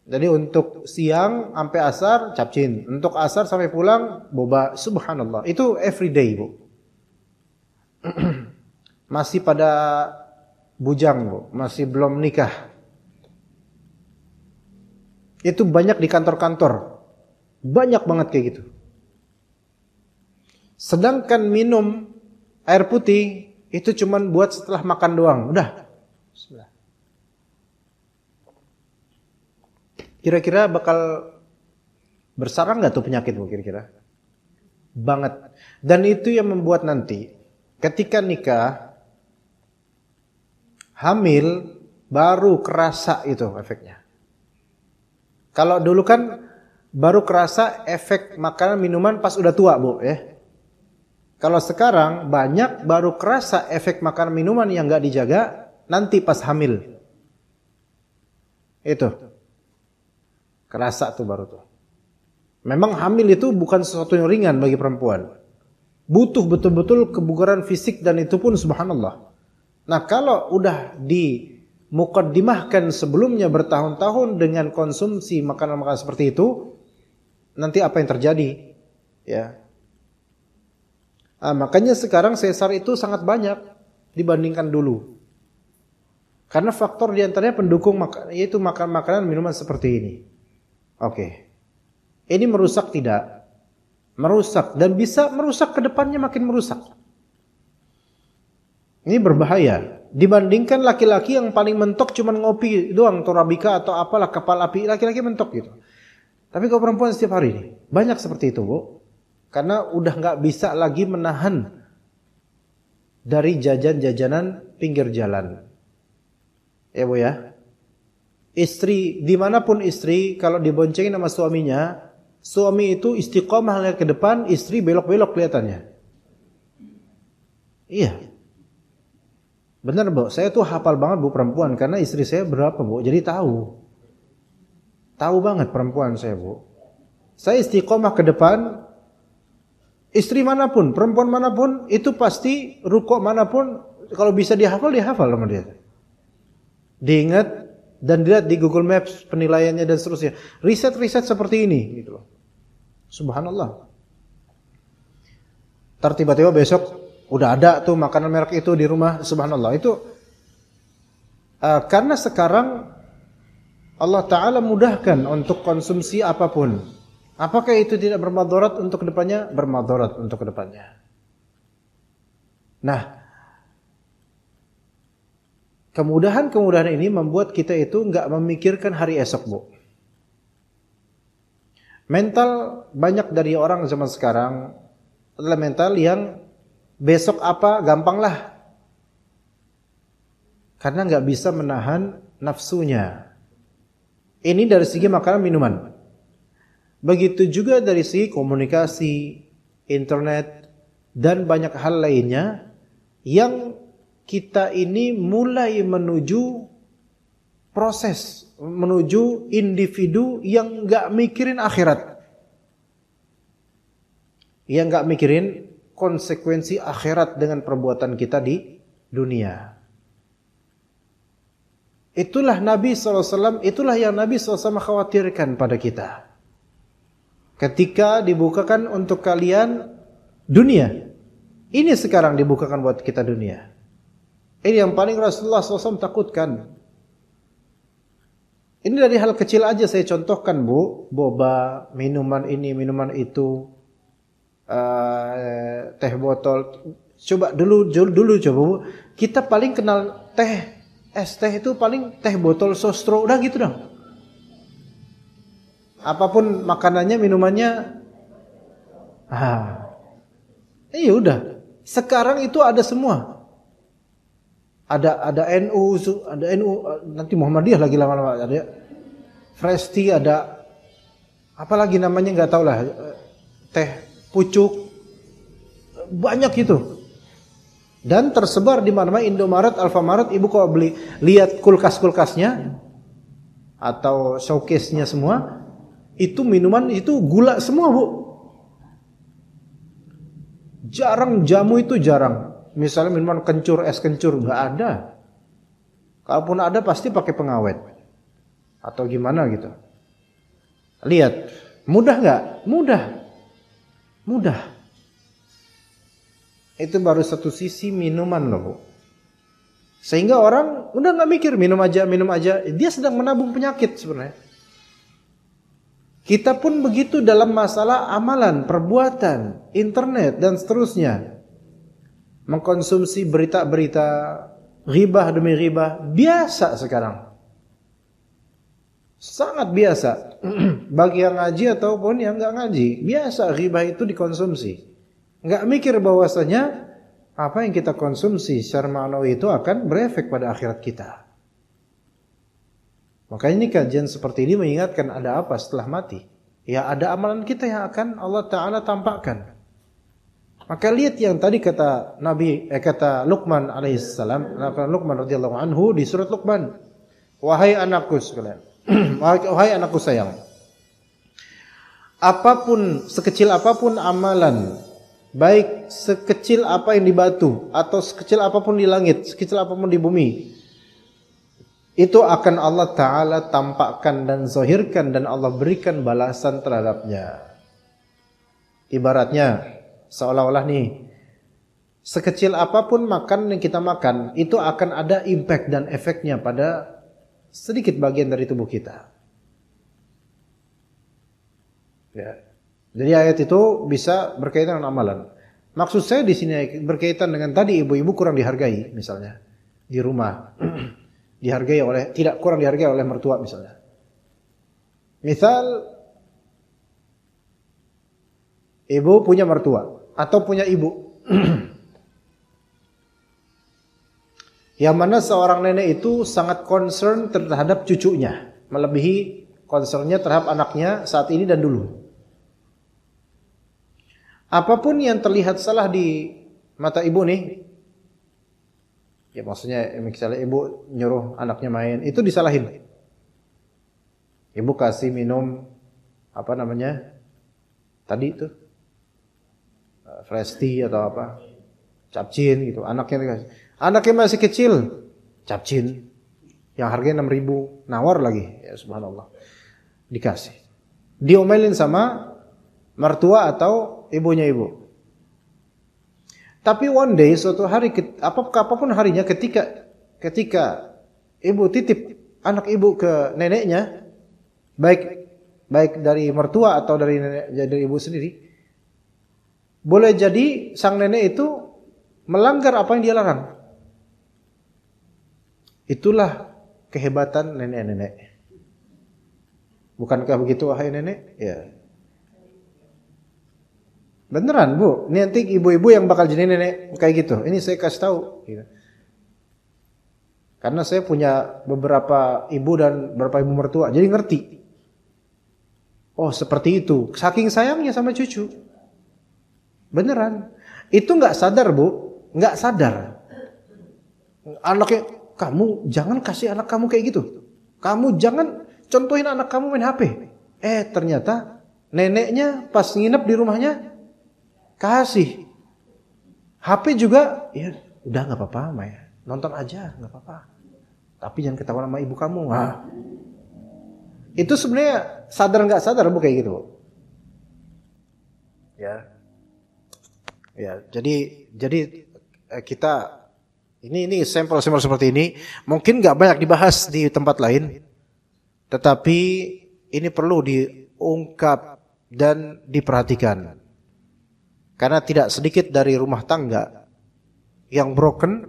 Jadi untuk siang sampai asar capcin, untuk asar sampai pulang boba, subhanallah. Itu everyday, Bu. Masih pada bujang, Bu, masih belum nikah. Itu banyak di kantor-kantor. Banyak banget kayak gitu. Sedangkan minum air putih itu cuman buat setelah makan doang. Udah. Bismillah. Kira-kira bakal bersarang gak tuh penyakit, Bu, kira-kira? Banget. Dan itu yang membuat nanti ketika nikah, hamil, baru kerasa itu efeknya. Kalau dulu kan baru kerasa efek makanan minuman pas udah tua, Bu, ya. Kalau sekarang banyak baru kerasa efek makanan minuman yang gak dijaga nanti pas hamil. Itu. Kerasa tuh baru tuh. Memang hamil itu bukan sesuatu yang ringan bagi perempuan. Butuh betul-betul kebugaran fisik dan itu pun subhanallah. Nah, kalau udah dimuqaddimahkan sebelumnya bertahun-tahun dengan konsumsi makanan-makanan seperti itu, nanti apa yang terjadi? Ya. Makanya sekarang sesar itu sangat banyak dibandingkan dulu. Karena faktor diantaranya pendukung yaitu makanan minuman seperti ini. Oke. Ini merusak tidak? Merusak dan bisa merusak ke depannya, makin merusak. Ini berbahaya. Dibandingkan laki-laki yang paling mentok cuman ngopi doang, torabika atau apalah kapal api, laki-laki mentok gitu. Tapi kalau perempuan setiap hari ini banyak seperti itu, Bu. Karena udah nggak bisa lagi menahan dari jajan-jajanan pinggir jalan. Ya, Bu ya. Istri, dimanapun istri, kalau diboncengin sama suaminya, suami itu istiqomah lihat ke depan, istri belok-belok kelihatannya. Iya. Benar, Bu. Saya tuh hafal banget, Bu, perempuan. Karena istri saya berapa, Bu. Jadi tahu. Tahu banget perempuan saya, Bu. Saya istiqomah ke depan, istri manapun, perempuan manapun, itu pasti rukuk manapun, kalau bisa dihafal sama dia. Diingat dan dilihat di Google Maps penilaiannya dan seterusnya. Riset-riset seperti ini gitu loh. Subhanallah. Tiba-tiba besok udah ada tuh makanan merek itu di rumah. Subhanallah. Itu karena sekarang Allah Ta'ala mudahkan untuk konsumsi apapun. Apakah itu tidak bermadarat untuk kedepannya? Bermadarat untuk kedepannya. Nah, kemudahan-kemudahan ini membuat kita itu nggak memikirkan hari esok, Bu. Mental banyak dari orang zaman sekarang adalah mental yang besok apa gampanglah. Karena nggak bisa menahan nafsunya. Ini dari segi makanan minuman. Begitu juga dari segi komunikasi, internet, dan banyak hal lainnya yang kita ini mulai menuju proses, menuju individu yang nggak mikirin akhirat. Yang nggak mikirin konsekuensi akhirat dengan perbuatan kita di dunia. Itulah Nabi SAW, itulah yang Nabi SAW khawatirkan pada kita. Ketika dibukakan untuk kalian dunia. Ini sekarang dibukakan buat kita dunia. Ini yang paling Rasulullah SAW takutkan. Ini dari hal kecil aja saya contohkan, Bu. Boba, minuman ini, minuman itu. Teh botol. Coba dulu coba, Bu. Kita paling kenal teh. Es teh itu paling teh botol sostro. Udah gitu dong. Apapun makanannya, minumannya, iya udah. Sekarang itu ada semua. Ada NU, nanti Muhammadiyah lagi lama-lama ada. Fresti ada, apalagi namanya nggak tahu lah. Teh pucuk, banyak itu. Dan tersebar di mana-mana, Indomaret, Alfamaret. Ibu kalau beli, lihat kulkas-kulkasnya atau showcase-nya semua. Itu minuman itu gula semua, Bu. Jarang jamu itu jarang. Misalnya minuman kencur, es kencur nggak ada. Kalaupun ada pasti pakai pengawet atau gimana gitu. Lihat, mudah nggak? Mudah. Itu baru satu sisi minuman loh, Bu. Sehingga orang udah nggak mikir minum aja. Dia sedang menabung penyakit sebenarnya. Kita pun begitu dalam masalah amalan, perbuatan, internet, dan seterusnya. Mengkonsumsi berita-berita, ghibah demi ghibah, biasa sekarang. Sangat biasa. Bagi yang ngaji ataupun yang nggak ngaji, biasa ghibah itu dikonsumsi. Nggak mikir bahwasanya apa yang kita konsumsi secara ma'nawi itu akan berefek pada akhirat kita. Makanya ini kajian seperti ini mengingatkan ada apa setelah mati. Ya ada amalan kita yang akan Allah Ta'ala tampakkan. Maka lihat yang tadi kata kata Luqman alaihissalam, Luqman radhiyallahu anhu di surat Luqman. Wahai anakku sekalian, wahai anakku sayang. Apapun, sekecil apapun amalan, baik sekecil apa yang di batu atau sekecil apapun di langit, sekecil apapun di bumi, itu akan Allah Ta'ala tampakkan dan zahirkan dan Allah berikan balasan terhadapnya. Ibaratnya, seolah-olah nih, sekecil apapun makan yang kita makan, itu akan ada impact dan efeknya pada sedikit bagian dari tubuh kita. Ya. Jadi ayat itu bisa berkaitan dengan amalan. Maksud saya di sini berkaitan dengan tadi ibu-ibu kurang dihargai misalnya di rumah. Kurang dihargai oleh mertua misalnya. Misal ibu punya mertua atau punya ibu. Yang mana seorang nenek itu sangat concern terhadap cucunya, melebihi concernnya terhadap anaknya saat ini dan dulu. Apapun yang terlihat salah di mata ibu nih, ya maksudnya misalnya ibu nyuruh anaknya main, itu disalahin. Ibu kasih minum apa namanya? Tadi itu fresh tea atau apa? Capcin gitu. Anaknya dikasih. Anaknya masih kecil, capcin yang harganya 6.000, nawar lagi. Ya subhanallah. Dikasih. Diomelin sama mertua atau ibunya ibu. Tapi one day, suatu hari, apapun harinya, ketika ibu titip anak ibu ke neneknya, baik dari mertua atau dari ibu sendiri, boleh jadi sang nenek itu melanggar apa yang dia larang. Itulah kehebatan nenek-nenek. Bukankah begitu wahai nenek? Ya. Beneran Bu, ini nanti ibu-ibu yang bakal jadi nenek kayak gitu. Ini saya kasih tahu. Karena saya punya beberapa ibu dan beberapa ibu mertua, jadi ngerti. Oh seperti itu, saking sayangnya sama cucu. Beneran. Itu nggak sadar Bu, nggak sadar. Anaknya, kamu jangan kasih anak kamu kayak gitu. Kamu jangan contohin anak kamu main HP. Ternyata neneknya pas nginep di rumahnya kasih HP juga, ya udah nggak apa-apa, Maya, nonton aja nggak apa-apa. Tapi jangan ketahuan sama ibu kamu. Nah, itu sebenarnya sadar nggak sadar Bu kayak gitu. Ya, jadi kita ini sampel seperti ini mungkin nggak banyak dibahas di tempat lain, tetapi ini perlu diungkap dan diperhatikan. Karena tidak sedikit dari rumah tangga yang broken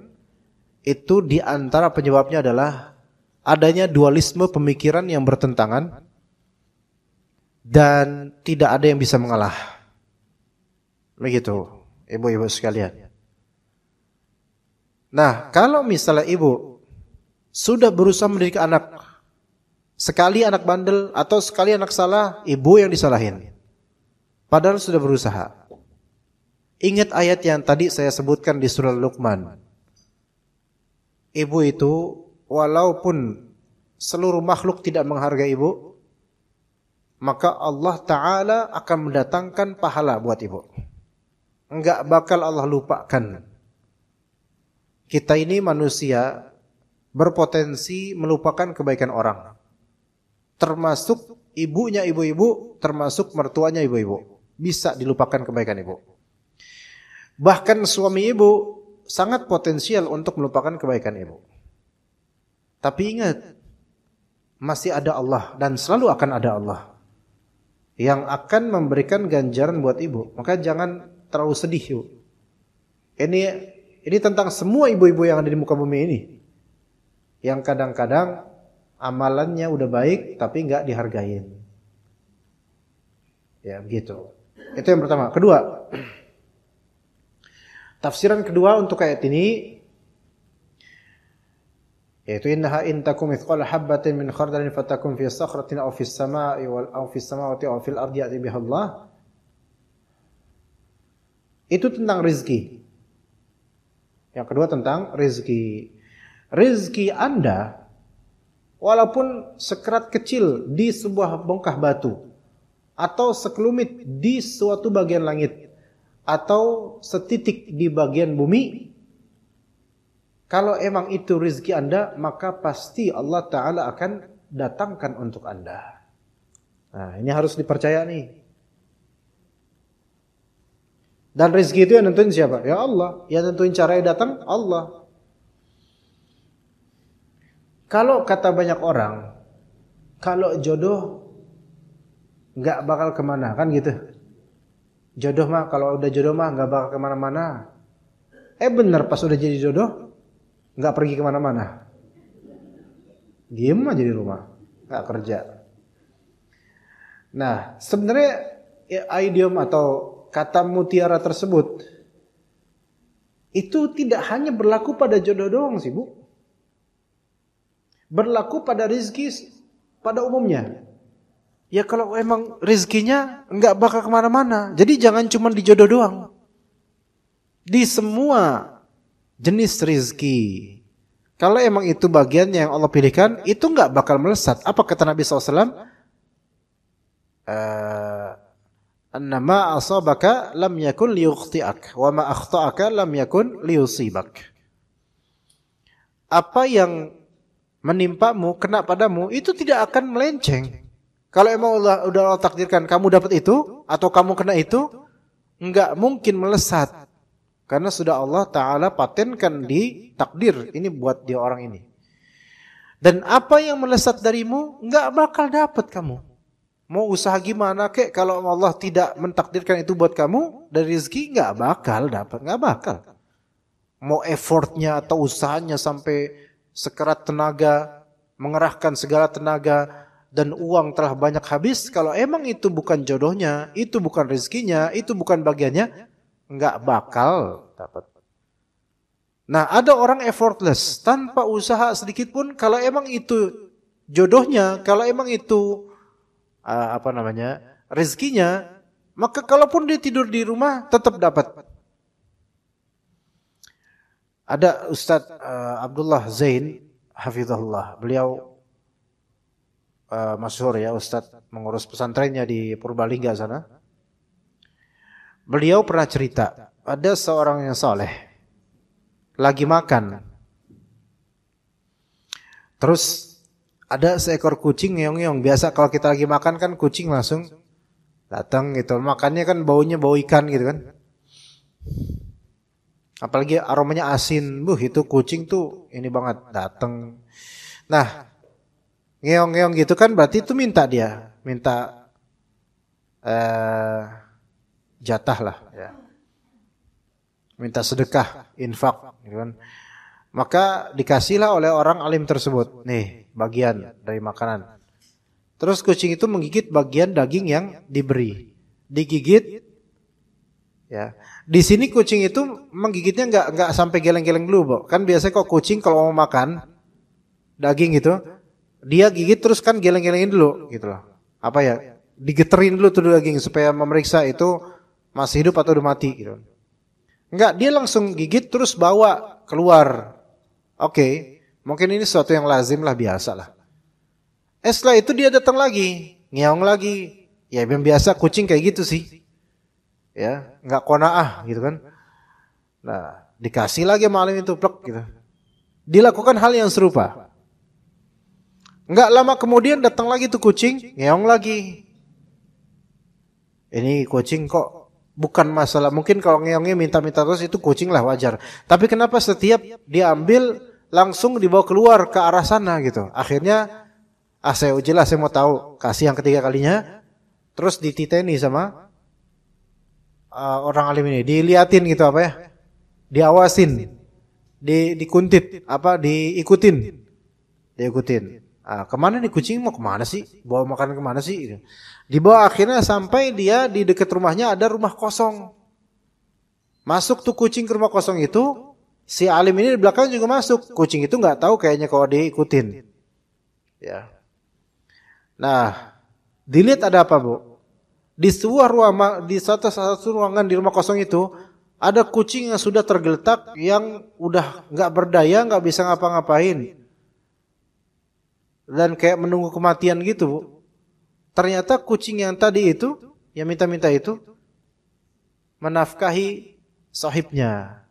itu di antara penyebabnya adalah adanya dualisme pemikiran yang bertentangan dan tidak ada yang bisa mengalah. Begitu, ibu-ibu sekalian. Nah, kalau misalnya ibu sudah berusaha mendidik anak, sekali anak bandel atau sekali anak salah, ibu yang disalahin. Padahal sudah berusaha. Ingat ayat yang tadi saya sebutkan di surah Luqman. Ibu itu walaupun seluruh makhluk tidak menghargai ibu, maka Allah Ta'ala akan mendatangkan pahala buat ibu. Enggak bakal Allah lupakan. Kita ini manusia berpotensi melupakan kebaikan orang. Termasuk ibunya ibu-ibu, termasuk mertuanya ibu-ibu. Bisa dilupakan kebaikan ibu. Bahkan suami ibu sangat potensial untuk melupakan kebaikan ibu. Tapi ingat, masih ada Allah dan selalu akan ada Allah yang akan memberikan ganjaran buat ibu. Maka jangan terlalu sedih, ibu. Ini tentang semua ibu-ibu yang ada di muka bumi ini. Yang kadang-kadang amalannya udah baik tapi enggak dihargain. Ya, begitu. Itu yang pertama. Kedua, tafsiran kedua untuk ayat ini yaitu innaha in takum mithqala habatin min khardalin fatakum fi sakhratin aw fis samaa'i aw fis samawati aw fil ardi ya'ti biha Allah. Itu tentang rezeki. Yang kedua tentang rezeki. Rezeki Anda walaupun sekerat kecil di sebuah bongkah batu atau sekelumit di suatu bagian langit atau setitik di bagian bumi, kalau emang itu rezeki Anda, maka pasti Allah Ta'ala akan datangkan untuk Anda. Nah, ini harus dipercaya nih. Dan rezeki itu yang nentuin siapa? Ya Allah. Yang nentuin caranya datang, Allah. Kalau kata banyak orang, kalau jodoh gak bakal kemana, kan gitu. Jodoh mah, kalau udah jodoh mah gak bakal kemana-mana. Bener, pas udah jadi jodoh gak pergi kemana-mana. Diem aja di rumah, gak kerja. Nah, sebenarnya idiom atau kata mutiara tersebut itu tidak hanya berlaku pada jodoh doang sih, Bu. Berlaku pada rezeki pada umumnya. Ya kalau emang rezekinya enggak bakal kemana-mana. Jadi jangan cuma di jodoh doang. Di semua jenis rezeki. Kalau emang itu bagiannya yang Allah pilihkan, itu enggak bakal melesat. Apa kata Nabi SAW? anna ma asabaka lam yakun liyukhti'ak wa ma akhta'aka lam yakun liyusibak. Apa yang menimpamu, kena padamu, itu tidak akan melenceng. Kalau emang udah Allah takdirkan kamu dapat itu atau kamu kena itu, enggak mungkin melesat. Karena sudah Allah Ta'ala patenkan di takdir, ini buat dia orang ini. Dan apa yang melesat darimu, enggak bakal dapat kamu. Mau usaha gimana kek, kalau Allah tidak mentakdirkan itu buat kamu, dari rezeki enggak bakal dapat, enggak bakal. Mau effortnya atau usahanya sampai sekerat tenaga, mengerahkan segala tenaga, dan uang telah banyak habis, kalau emang itu bukan jodohnya, itu bukan rezekinya, itu bukan bagiannya, enggak bakal dapat. Nah, ada orang effortless, tanpa usaha sedikit pun, kalau emang itu jodohnya, kalau emang itu rezekinya, maka kalaupun dia tidur di rumah tetap dapat. Ada Ustadz Abdullah Zain hafizahullah, beliau masyhur ya, Ustadz mengurus pesantrennya di Purbalingga sana. Beliau pernah cerita, ada seorang yang saleh lagi makan, terus ada seekor kucing ngeong-ngeong. Biasa kalau kita lagi makan kan kucing langsung datang gitu. Makannya kan baunya bau ikan gitu kan. Apalagi aromanya asin. Itu kucing tuh ini banget datang. Nah, ngeong-ngeong gitu kan berarti itu minta dia. Minta jatah lah ya. Minta sedekah, infak gitu kan. Maka dikasihlah oleh orang alim tersebut, nih bagian dari makanan. Terus kucing itu menggigit bagian daging yang diberi, digigit. Ya, di sini kucing itu menggigitnya nggak sampai geleng-geleng dulu, Bo. Kan biasanya kok kucing kalau mau makan daging gitu, dia gigit terus kan geleng-gelengin dulu, gitu loh. Apa ya? Digeterin dulu tuh daging supaya memeriksa itu masih hidup atau udah mati, gitu. Enggak, dia langsung gigit terus bawa keluar. Oke, mungkin ini sesuatu yang lazim lah, biasa lah. Setelah itu dia datang lagi, ngeong lagi. Ya yang biasa kucing kayak gitu sih. Ya, enggak qanaah gitu kan. Nah, dikasih lagi malam itu plek gitu. Dilakukan hal yang serupa. Enggak lama kemudian datang lagi tuh kucing, ngeong lagi. Ini kucing kok bukan masalah, mungkin kalau ngeongnya minta-minta terus itu kucing lah, wajar. Tapi kenapa setiap dia ambil langsung dibawa keluar ke arah sana gitu. Akhirnya saya uji lah, saya mau tahu. Kasih yang ketiga kalinya, terus dititeni sama orang alim ini, diliatin gitu apa ya, diawasin, dikuntit, diikutin. Kemana nih kucing, mau kemana sih? Bawa makanan kemana sih? Gitu. Dibawa akhirnya sampai dia di dekat rumahnya ada rumah kosong. Masuk tuh kucing ke rumah kosong itu, si alim ini di belakang juga masuk. Kucing itu nggak tahu kayaknya kalau diikutin. Ya. Nah, dilihat ada apa, Bu? Di sebuah ruangan, di satu ruangan di rumah kosong itu ada kucing yang sudah tergeletak, yang udah nggak berdaya, nggak bisa ngapa-ngapain, dan kayak menunggu kematian gitu, Bu. Ternyata kucing yang tadi itu, yang minta-minta itu, menafkahi sahibnya.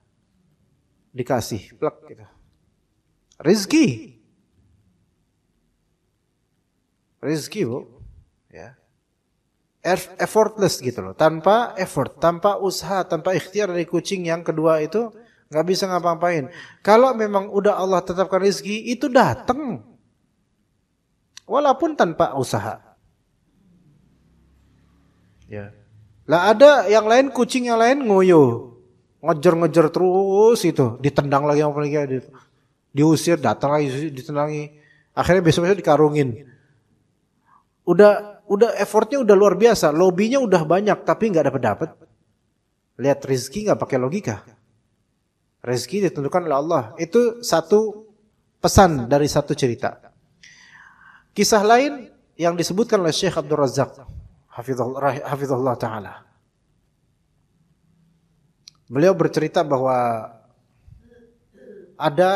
Dikasih, plek gitu. Rizki, Bu. Ya. Effortless gitu loh, tanpa effort, tanpa usaha, tanpa ikhtiar dari kucing yang kedua itu, nggak bisa ngapa-ngapain. Kalau memang udah Allah tetapkan rizki, itu datang. Walaupun tanpa usaha. Ya. Lah ada yang lain, kucing yang lain ngoyo, ngejar-ngejar terus itu, ditendang lagi sama lagi, diusir, datang lagi, ditendangi. Akhirnya besok-besok dikarungin. Udah effortnya udah luar biasa, lobbynya udah banyak, tapi nggak dapat. Lihat rezeki nggak pakai logika. Rezeki ditentukan oleh Allah. Itu satu pesan dari satu cerita. Kisah lain yang disebutkan oleh Syekh Abdul Razak hafizahullah ta'ala. Beliau bercerita bahwa ada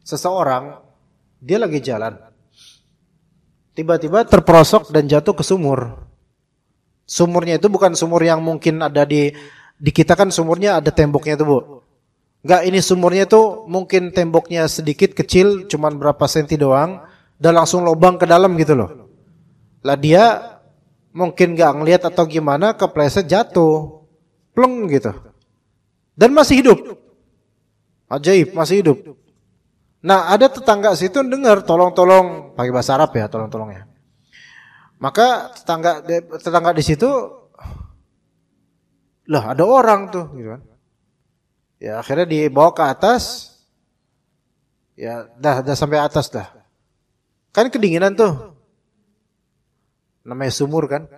seseorang, dia lagi jalan. tiba-tiba terperosok dan jatuh ke sumur. Sumurnya itu bukan sumur yang mungkin ada di kita kan sumurnya ada temboknya tuh, Bu. Enggak, ini sumurnya tuh mungkin temboknya sedikit kecil, cuman berapa senti doang, dan langsung lubang ke dalam gitu loh. Lah dia mungkin enggak ngelihat atau gimana, kepleset jatuh. Pleng gitu. Dan masih hidup. Ajaib, masih hidup. Nah, ada tetangga situ dengar, tolong-tolong, pakai bahasa Arab ya, tolong-tolongnya. Maka tetangga di situ, lah ada orang tuh, gitu kan. Ya akhirnya dibawa ke atas, ya dah sampai atas dah. Kan kedinginan tuh, namanya sumur kan,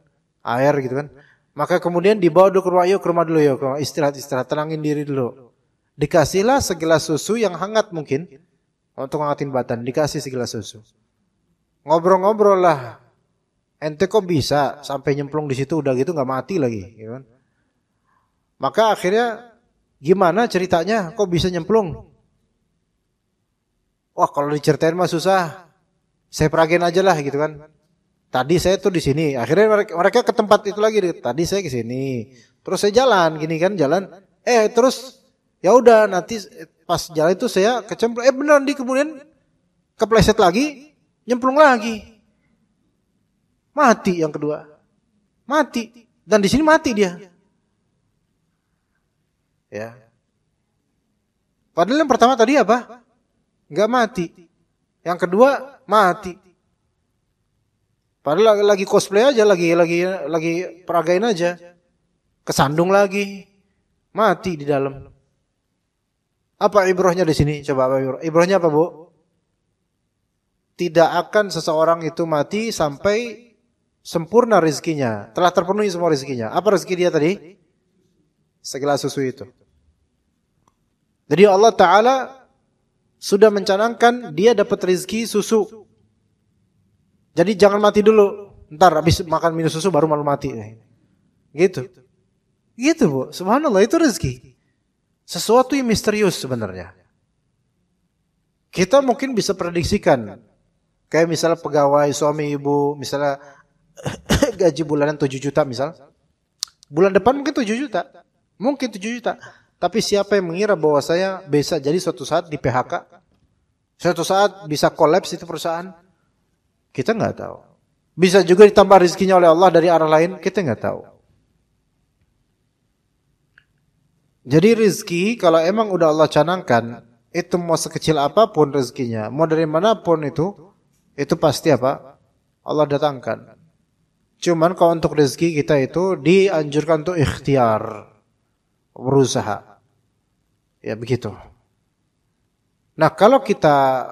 air gitu kan. Maka kemudian dibawa dulu ke rumah dulu yuk, istirahat, tenangin diri dulu. Dikasihlah segelas susu yang hangat mungkin. Untuk ngangatin badan, dikasih segelas susu. Ngobrol-ngobrol lah. Ente kok bisa sampai nyemplung di situ udah gitu nggak mati lagi, gitu kan? Maka akhirnya gimana ceritanya? Kok bisa nyemplung? Wah kalau diceritain mah susah. Saya peragain aja lah, gitu kan? Tadi saya tuh di sini. Akhirnya mereka ke tempat itu lagi. Tadi saya ke sini. Terus saya jalan, gini kan jalan. Terus ya udah nanti. Pas jalan itu saya kecemplung, beneran kemudian kepleset lagi, nyemplung lagi. Mati yang kedua. Mati. Dan di sini mati dia. Ya. Padahal yang pertama tadi apa? Enggak mati. Yang kedua mati. Padahal lagi cosplay aja, lagi peragain aja. Kesandung lagi. Mati di dalam. Apa ibrahnya di sini? Coba apa ibrah? Ibrahnya apa, Bu? Tidak akan seseorang itu mati sampai sempurna rezekinya, telah terpenuhi semua rezekinya. Apa rezeki dia tadi? Segelas susu itu. Jadi Allah Ta'ala sudah mencanangkan dia dapat rezeki susu. Jadi jangan mati dulu. Ntar habis makan minum susu baru malu mati. Gitu. Gitu, Bu. Subhanallah, itu rezeki. Sesuatu yang misterius sebenarnya. Kita mungkin bisa prediksikan. Kayak misalnya pegawai, suami, ibu, misalnya gaji bulanan 7 juta misal. Bulan depan mungkin 7 juta. Mungkin 7 juta. Tapi siapa yang mengira bahwa saya bisa jadi suatu saat di PHK? Suatu saat bisa kolaps itu perusahaan? Kita nggak tahu. Bisa juga ditambah rezekinya oleh Allah dari arah lain? Kita nggak tahu. Jadi rezeki kalau emang udah Allah canangkan, itu mau sekecil apapun rezekinya, mau dari manapun itu pasti apa? Allah datangkan. Cuman kalau untuk rezeki kita itu dianjurkan untuk ikhtiar, berusaha. Ya begitu. Nah kalau kita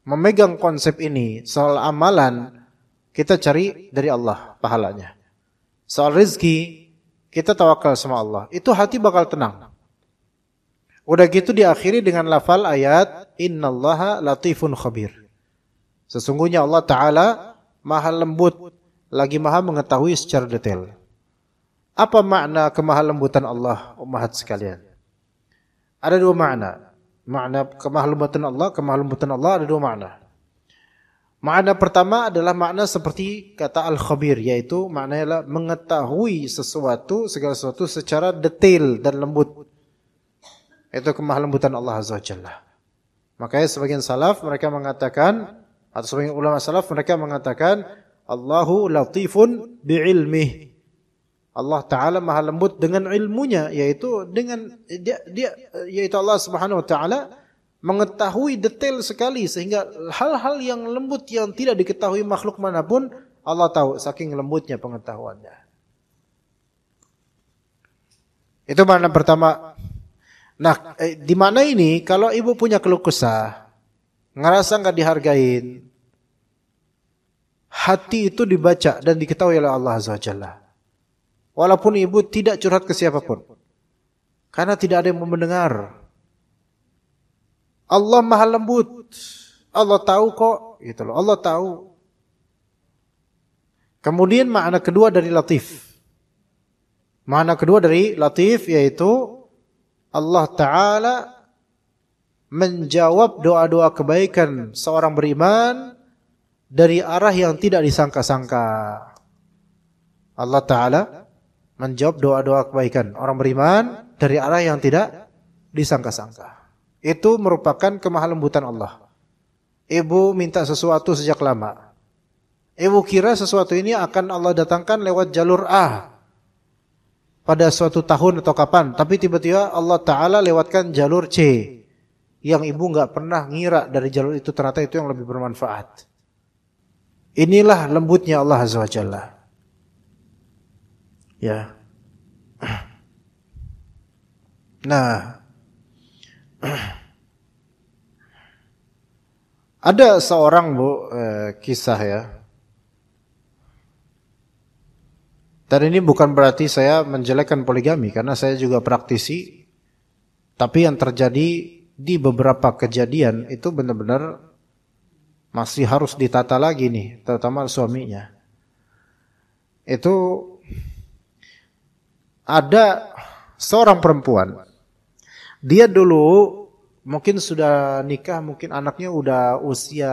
memegang konsep ini soal amalan, kita cari dari Allah pahalanya. Soal rezeki, kita tawakal sama Allah. Itu hati bakal tenang. Udah gitu diakhiri dengan lafal ayat innallaha latifun khabir. Sesungguhnya Allah Ta'ala maha lembut, lagi maha mengetahui secara detail. Apa makna kemahalembutan Allah, umat sekalian? Ada dua makna. Makna kemahalembutan Allah ada dua makna. Makna pertama adalah makna seperti kata al-khabir, yaitu maknanya mengetahui sesuatu, segala sesuatu secara detail dan lembut. Itu kemahalembutan Allah Azza wa Jalla. Makanya sebagian salaf mereka mengatakan, atau sebagian ulama salaf mereka mengatakan, Allahu latifun bi'ilmih. Allah Ta'ala maha lembut dengan ilmunya, yaitu dengan yaitu Allah Subhanahu wa Ta'ala mengetahui detail sekali sehingga hal-hal yang lembut yang tidak diketahui makhluk manapun Allah tahu, saking lembutnya pengetahuannya. Itu makna pertama. Nah, di mana ini kalau ibu punya keluh kesah, ngerasa nggak dihargain, hati itu dibaca dan diketahui oleh Allah Azza wa Jalla. Walaupun ibu tidak curhat ke siapapun, karena tidak ada yang mau mendengar. Allah maha lembut. Allah tahu kok, gitu loh. Allah tahu. Kemudian makna kedua dari latif. Makna kedua dari latif yaitu Allah Ta'ala menjawab doa-doa kebaikan seorang beriman dari arah yang tidak disangka-sangka. Allah Ta'ala menjawab doa-doa kebaikan orang beriman dari arah yang tidak disangka-sangka. Itu merupakan kemahalembutan Allah. Ibu minta sesuatu sejak lama. Ibu kira sesuatu ini akan Allah datangkan lewat jalur A pada suatu tahun atau kapan, tapi tiba-tiba Allah Ta'ala lewatkan jalur C yang ibu nggak pernah ngira dari jalur itu, ternyata itu yang lebih bermanfaat. Inilah lembutnya Allah Azza wa Jalla. Ya. Nah, ada seorang kisah ya. Dan ini bukan berarti saya menjelekkan poligami, karena saya juga praktisi. Tapi yang terjadi di beberapa kejadian itu benar-benar masih harus ditata lagi nih, terutama suaminya. Itu ada seorang perempuan. Dia dulu mungkin sudah nikah, mungkin anaknya udah usia,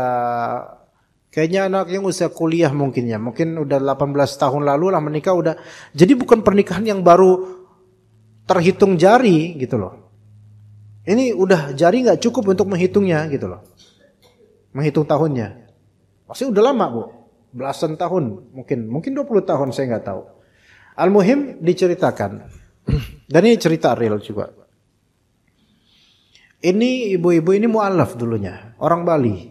kayaknya anaknya usia kuliah mungkin ya. Mungkin udah 18 tahun lalu lah menikah udah. Jadi bukan pernikahan yang baru terhitung jari gitu loh. Ini udah jari gak cukup untuk menghitungnya gitu loh. Menghitung tahunnya. Maksudnya udah lama bu. Belasan tahun mungkin 20 tahun saya gak tahu. Al-muhim diceritakan. Dan ini cerita real juga. Ini ibu-ibu ini mu'alaf dulunya. Orang Bali.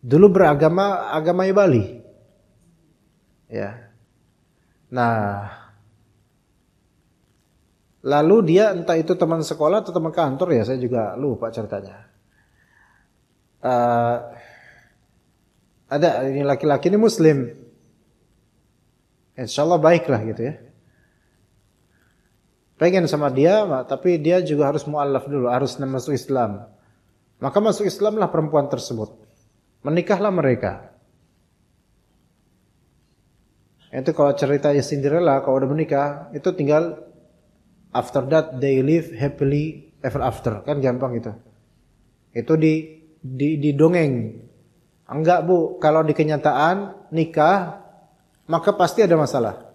Dulu agamanya Bali. Ya. Nah, lalu dia entah itu teman sekolah atau teman kantor ya, saya juga lupa ceritanya. Ada ini laki-laki ini Muslim. Insyaallah baiklah gitu ya. Pengen sama dia, tapi dia juga harus mu'alaf dulu, harus masuk Islam. Maka masuk Islamlah perempuan tersebut. Menikahlah mereka. Itu kalau ceritanya Cinderella, kalau udah menikah, itu tinggal after that they live happily ever after. Kan gampang itu. Itu di dongeng. Enggak bu, kalau di kenyataan nikah, maka pasti ada masalah.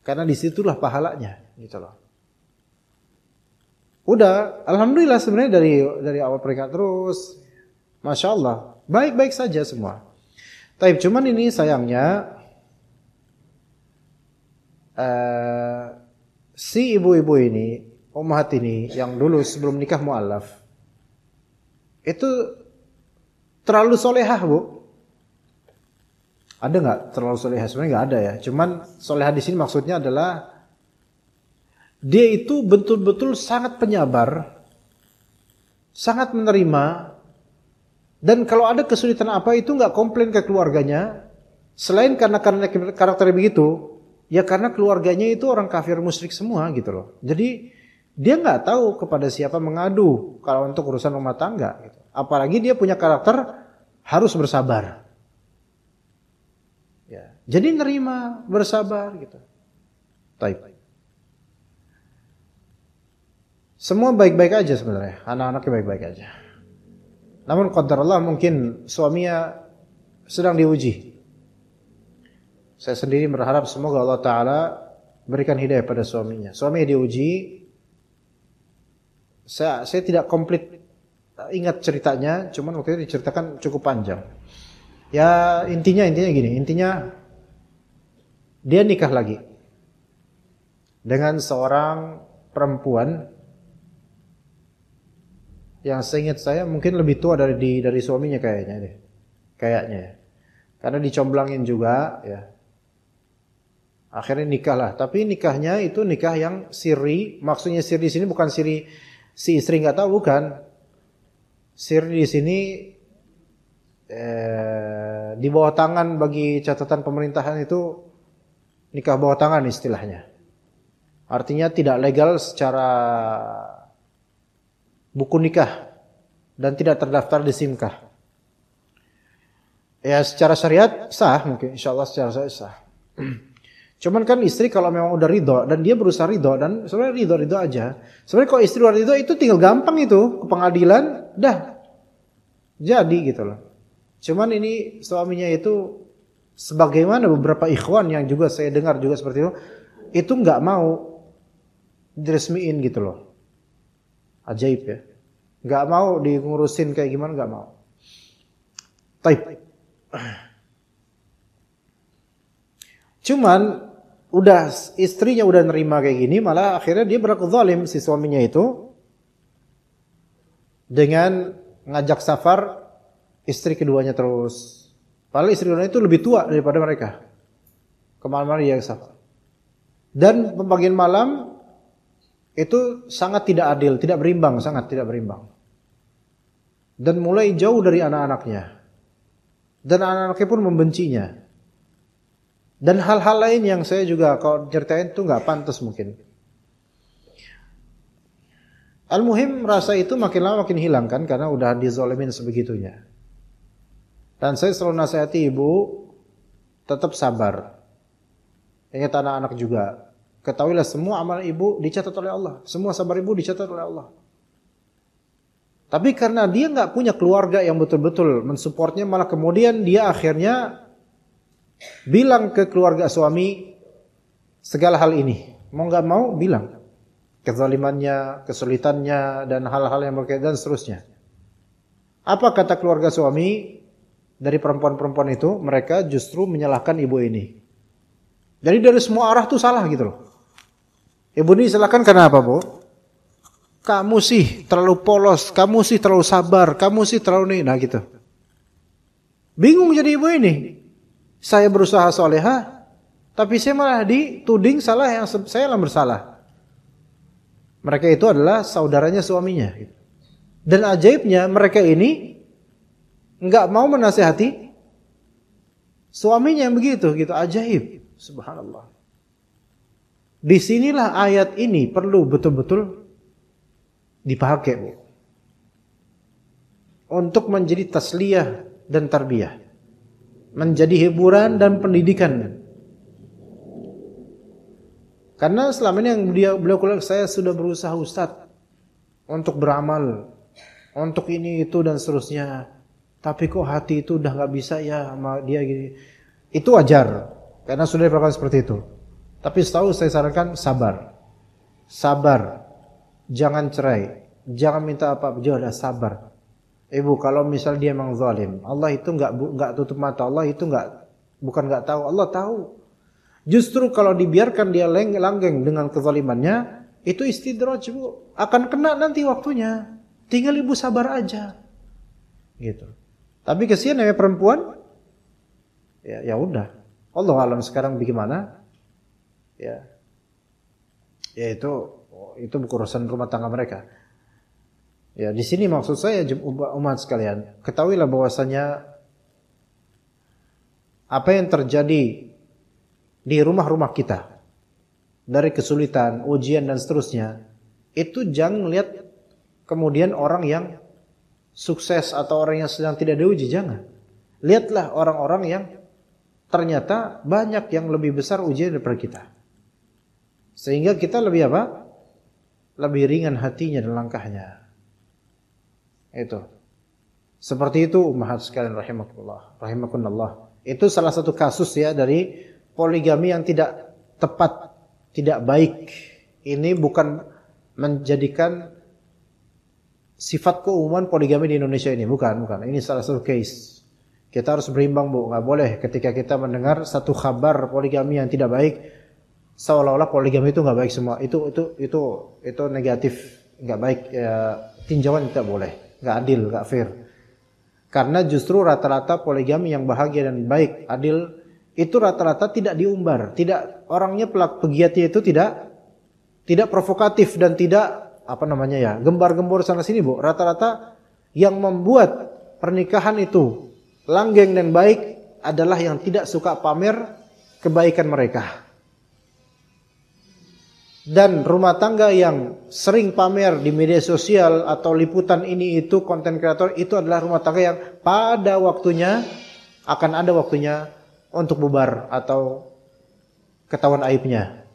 Karena disitulah pahalanya. Gitu loh. Udah, alhamdulillah sebenarnya dari awal pernikahan terus, masya Allah, baik-baik saja semua. Tapi cuman ini sayangnya si ibu-ibu ini, ummahat ini yang dulu sebelum nikah mu'alaf, itu terlalu solehah bu. Ada nggak terlalu solehah? Sebenarnya nggak ada ya. Cuman solehah di sini maksudnya adalah dia itu betul-betul sangat penyabar, sangat menerima, dan kalau ada kesulitan apa itu nggak komplain ke keluarganya, selain karena karakternya begitu, ya karena keluarganya itu orang kafir musyrik semua gitu loh. Jadi dia nggak tahu kepada siapa mengadu kalau untuk urusan rumah tangga. Gitu. Apalagi dia punya karakter harus bersabar. Ya, jadi nerima, bersabar gitu. Taib. Semua baik-baik aja sebenarnya, anak-anaknya baik-baik aja. Namun qadarullah mungkin suaminya sedang diuji. Saya sendiri berharap semoga Allah Ta'ala berikan hidayah pada suaminya. Suaminya diuji. Saya tidak komplit ingat ceritanya, cuman waktu itu diceritakan cukup panjang. Ya intinya gini, dia nikah lagi dengan seorang perempuan yang seingat saya mungkin lebih tua dari suaminya kayaknya. Karena dicomblangin juga ya. Akhirnya nikah lah, tapi nikahnya itu nikah yang siri. Maksudnya siri di sini bukan siri si istri nggak tahu, bukan. Siri di sini di bawah tangan, bagi catatan pemerintahan itu nikah bawah tangan istilahnya. Artinya tidak legal secara buku nikah dan tidak terdaftar di SIMKah. Ya secara syariat sah mungkin, insyaallah secara syariat sah. Cuman kan istri kalau memang udah ridho dan dia berusaha ridho, dan sebenarnya ridho aja. Sebenarnya kalau istri udah ridho itu tinggal gampang itu ke pengadilan, dah jadi gitu loh. Cuman ini suaminya itu, sebagaimana beberapa ikhwan yang juga saya dengar juga seperti itu nggak mau diresmiin gitu loh. Ajaib ya. Nggak mau diurusin kayak gimana, nggak mau. Taib. Cuman udah istrinya udah nerima kayak gini, malah akhirnya dia berlaku zalim si suaminya itu dengan ngajak safar istri keduanya terus. Padahal istri keduanya itu lebih tua daripada mereka. Kemana-mana dia safar. Dan pembagian malam itu sangat tidak adil, tidak berimbang, sangat tidak berimbang. Dan mulai jauh dari anak-anaknya. Dan anak-anaknya pun membencinya. Dan hal-hal lain yang saya juga kalau ceritain itu nggak pantas mungkin. Al-muhim rasa itu makin lama makin hilang kan, karena udah dizolimin sebegitunya. Dan saya selalu nasihati ibu tetap sabar. Ingat anak-anak juga. Ketahuilah semua amal ibu dicatat oleh Allah. Semua sabar ibu dicatat oleh Allah. Tapi karena dia nggak punya keluarga yang betul-betul mensupportnya, malah kemudian dia akhirnya bilang ke keluarga suami segala hal ini. Mau nggak mau bilang. Kezalimannya, kesulitannya, dan hal-hal yang berkaitan dan seterusnya. Apa kata keluarga suami dari perempuan-perempuan itu? Mereka justru menyalahkan ibu ini. Jadi dari semua arah tuh salah gitu loh. Ibu ini salahkan karena apa, Bu? Kamu sih terlalu polos, kamu sih terlalu sabar, kamu sih terlalu nah gitu. Bingung jadi ibu ini. Saya berusaha soleha, tapi saya malah dituding salah yang saya yang bersalah. Mereka itu adalah saudaranya suaminya. Dan ajaibnya mereka ini nggak mau menasihati suaminya yang begitu, gitu. Ajaib, subhanallah. Disinilah ayat ini perlu betul-betul dipakai, Bu, untuk menjadi tasliyah dan tarbiyah, menjadi hiburan dan pendidikan. Karena selama ini yang beliau bilang, saya sudah berusaha Ustaz untuk beramal, untuk ini itu dan seterusnya, tapi kok hati itu udah nggak bisa ya sama dia gini. Itu wajar, karena sudah diperlakukan seperti itu. Tapi setahu saya sarankan sabar, sabar, jangan cerai, jangan minta apa-apa, jangan sabar. Ibu, kalau misal dia memang zalim, Allah itu nggak tutup mata, Allah itu bukan nggak tahu, Allah tahu. Justru kalau dibiarkan dia langgeng dengan kezalimannya, itu istidraj, Bu. Akan kena nanti waktunya. Tinggal ibu sabar aja. Gitu. Tapi kesian namanya perempuan, ya udah. Allah alam sekarang bagaimana? Ya itu bukan urusan rumah tangga mereka. Ya, di sini maksud saya umat sekalian, ketahuilah bahwasanya apa yang terjadi di rumah-rumah kita dari kesulitan, ujian dan seterusnya, itu jangan lihat kemudian orang yang sukses atau orang yang sedang tidak diuji, jangan. Lihatlah orang-orang yang ternyata banyak yang lebih besar ujian daripada kita. Sehingga kita lebih apa? Lebih ringan hatinya dan langkahnya. Itu. Seperti itu ummahat sekalian rahimakumullah. Itu salah satu kasus ya dari poligami yang tidak tepat, tidak baik. Ini bukan menjadikan sifat keumuman poligami di Indonesia ini, bukan. Ini salah satu case. Kita harus berimbang, Bu. Nggak boleh ketika kita mendengar satu kabar poligami yang tidak baik, seolah-olah poligami itu nggak baik semua. Itu negatif, nggak baik. Ya, tinjauan tidak boleh, nggak adil, nggak fair. Karena justru rata-rata poligami yang bahagia dan baik, adil, itu rata-rata tidak diumbar, tidak orangnya pegiatnya itu tidak provokatif dan tidak gembar-gembor sana sini, Bu. Rata-rata yang membuat pernikahan itu langgeng dan baik adalah yang tidak suka pamer kebaikan mereka. Dan rumah tangga yang sering pamer di media sosial atau liputan ini itu konten kreator, itu adalah rumah tangga yang pada waktunya akan ada waktunya untuk bubar atau ketahuan aibnya.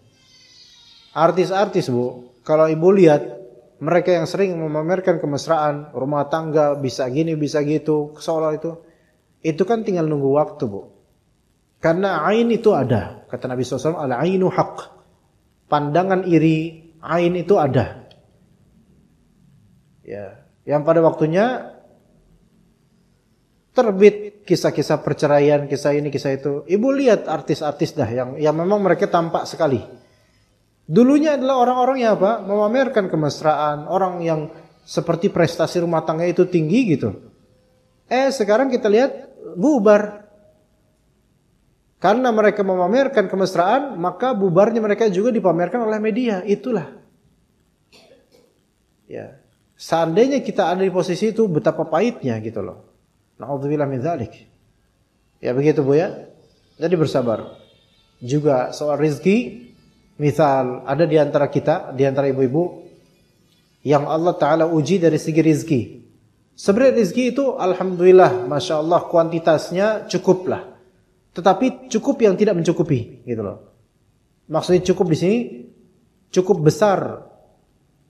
Artis-artis, Bu, kalau ibu lihat mereka yang sering memamerkan kemesraan, rumah tangga bisa gini bisa gitu, seolah itu kan tinggal nunggu waktu, Bu. Karena ain itu ada. Kata Nabi SAW, al-ainu haq. Pandangan iri, ain itu ada. Ya, yang pada waktunya terbit kisah-kisah perceraian, kisah ini, kisah itu. Ibu lihat artis-artis dah yang memang mereka tampak sekali. Dulunya adalah orang-orang yang apa? Memamerkan kemesraan, orang yang seperti prestasi rumah tangga itu tinggi gitu. Sekarang kita lihat bubar. Karena mereka memamerkan kemesraan, maka bubarnya mereka juga dipamerkan oleh media. Itulah. Ya. Seandainya kita ada di posisi itu, betapa pahitnya gitu loh. Na'udzubillah min dzalik. Ya begitu, Bu ya. Jadi bersabar. Juga soal rezeki, misal ada di antara kita, di antara ibu-ibu yang Allah Ta'ala uji dari segi rezeki. Sebenarnya rezeki itu alhamdulillah, masya Allah kuantitasnya cukup lah. Tetapi cukup yang tidak mencukupi, gitu loh. Maksudnya cukup di sini cukup besar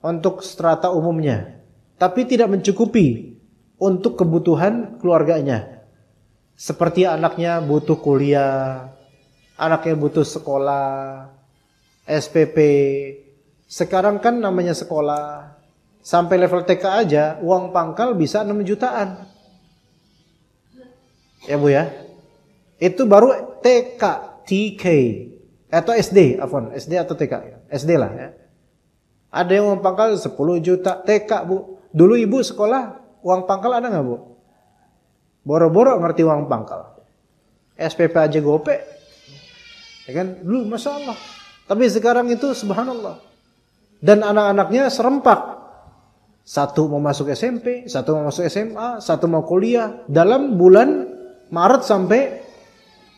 untuk strata umumnya, tapi tidak mencukupi untuk kebutuhan keluarganya. Seperti anaknya butuh kuliah, anaknya butuh sekolah, SPP. Sekarang kan namanya sekolah, sampai level TK aja uang pangkal bisa 6 jutaan. Ya Bu ya. Itu baru TK, TK atau SD, SD atau TK, SD lah ya. Ada yang uang pangkal 10 juta, TK Bu. Dulu ibu sekolah uang pangkal ada nggak Bu? Boro-boro ngerti uang pangkal. SPP aja gope, ya kan? Dulu masya Allah. Tapi sekarang itu subhanallah. Dan anak-anaknya serempak. Satu mau masuk SMP, satu mau masuk SMA, satu mau kuliah. Dalam bulan Maret sampai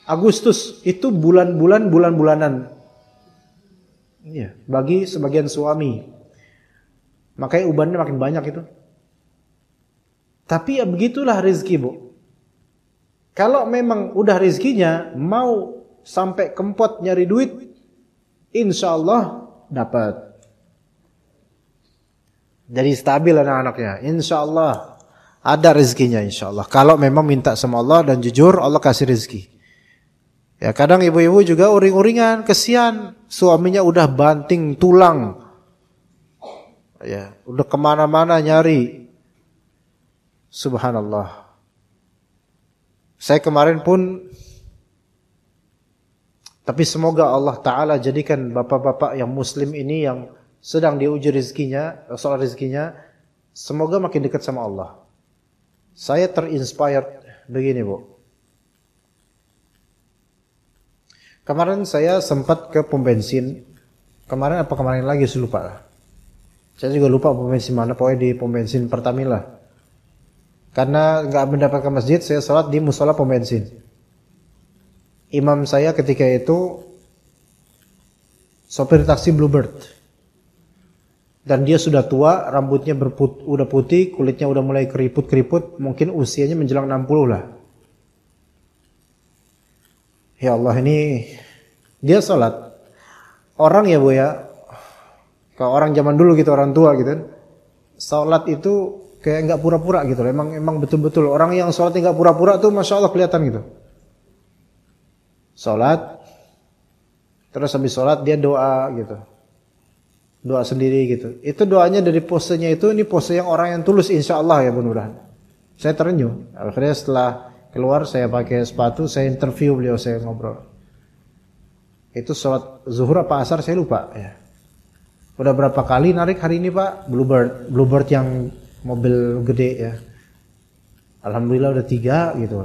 Agustus itu bulan-bulanan. Iya, bagi sebagian suami. Makanya ubannya makin banyak itu. Tapi ya begitulah rezeki, Bu. Kalau memang udah rezekinya mau sampai kempot nyari duit, insya Allah dapat. Jadi stabil anak-anaknya, insya Allah ada rezekinya, insya Allah. Kalau memang minta sama Allah dan jujur, Allah kasih rezeki. Ya kadang ibu-ibu juga uring-uringan, kesian suaminya udah banting tulang, ya udah kemana-mana nyari. Subhanallah. Saya kemarin pun, tapi semoga Allah Ta'ala jadikan bapak-bapak yang muslim ini yang sedang diuji rezekinya, soal rezekinya, semoga makin dekat sama Allah. Saya terinspired begini, Bu. Kemarin saya sempat ke pom bensin. Kemarin apa kemarin lagi saya lupa lah. Saya juga lupa pom bensin mana, pokoknya di pom bensin Pertamina. Karena nggak mendapatkan masjid, saya sholat di musola pom bensin. Imam saya ketika itu sopir taksi Bluebird. Dan dia sudah tua, rambutnya udah putih, kulitnya udah mulai keriput-keriput, mungkin usianya menjelang 60 lah. Ya Allah, ini dia sholat. Orang ya Bu ya, kalau orang zaman dulu gitu, orang tua gitu, sholat itu kayak nggak pura-pura gitu. Emang betul-betul orang yang sholatnya nggak pura-pura tuh, masya Allah kelihatan gitu. Sholat, terus habis sholat dia doa gitu, doa sendiri gitu. Itu doanya dari posenya itu, ini pose yang orang yang tulus, insya Allah ya mudah-mudahan. Saya terenyuh. Akhirnya setelah keluar saya pakai sepatu, saya interview beliau, saya ngobrol. Itu sholat zuhur apa asar saya lupa ya. Udah berapa kali narik hari ini Pak? Bluebird yang mobil gede ya. Alhamdulillah udah 3 gitu.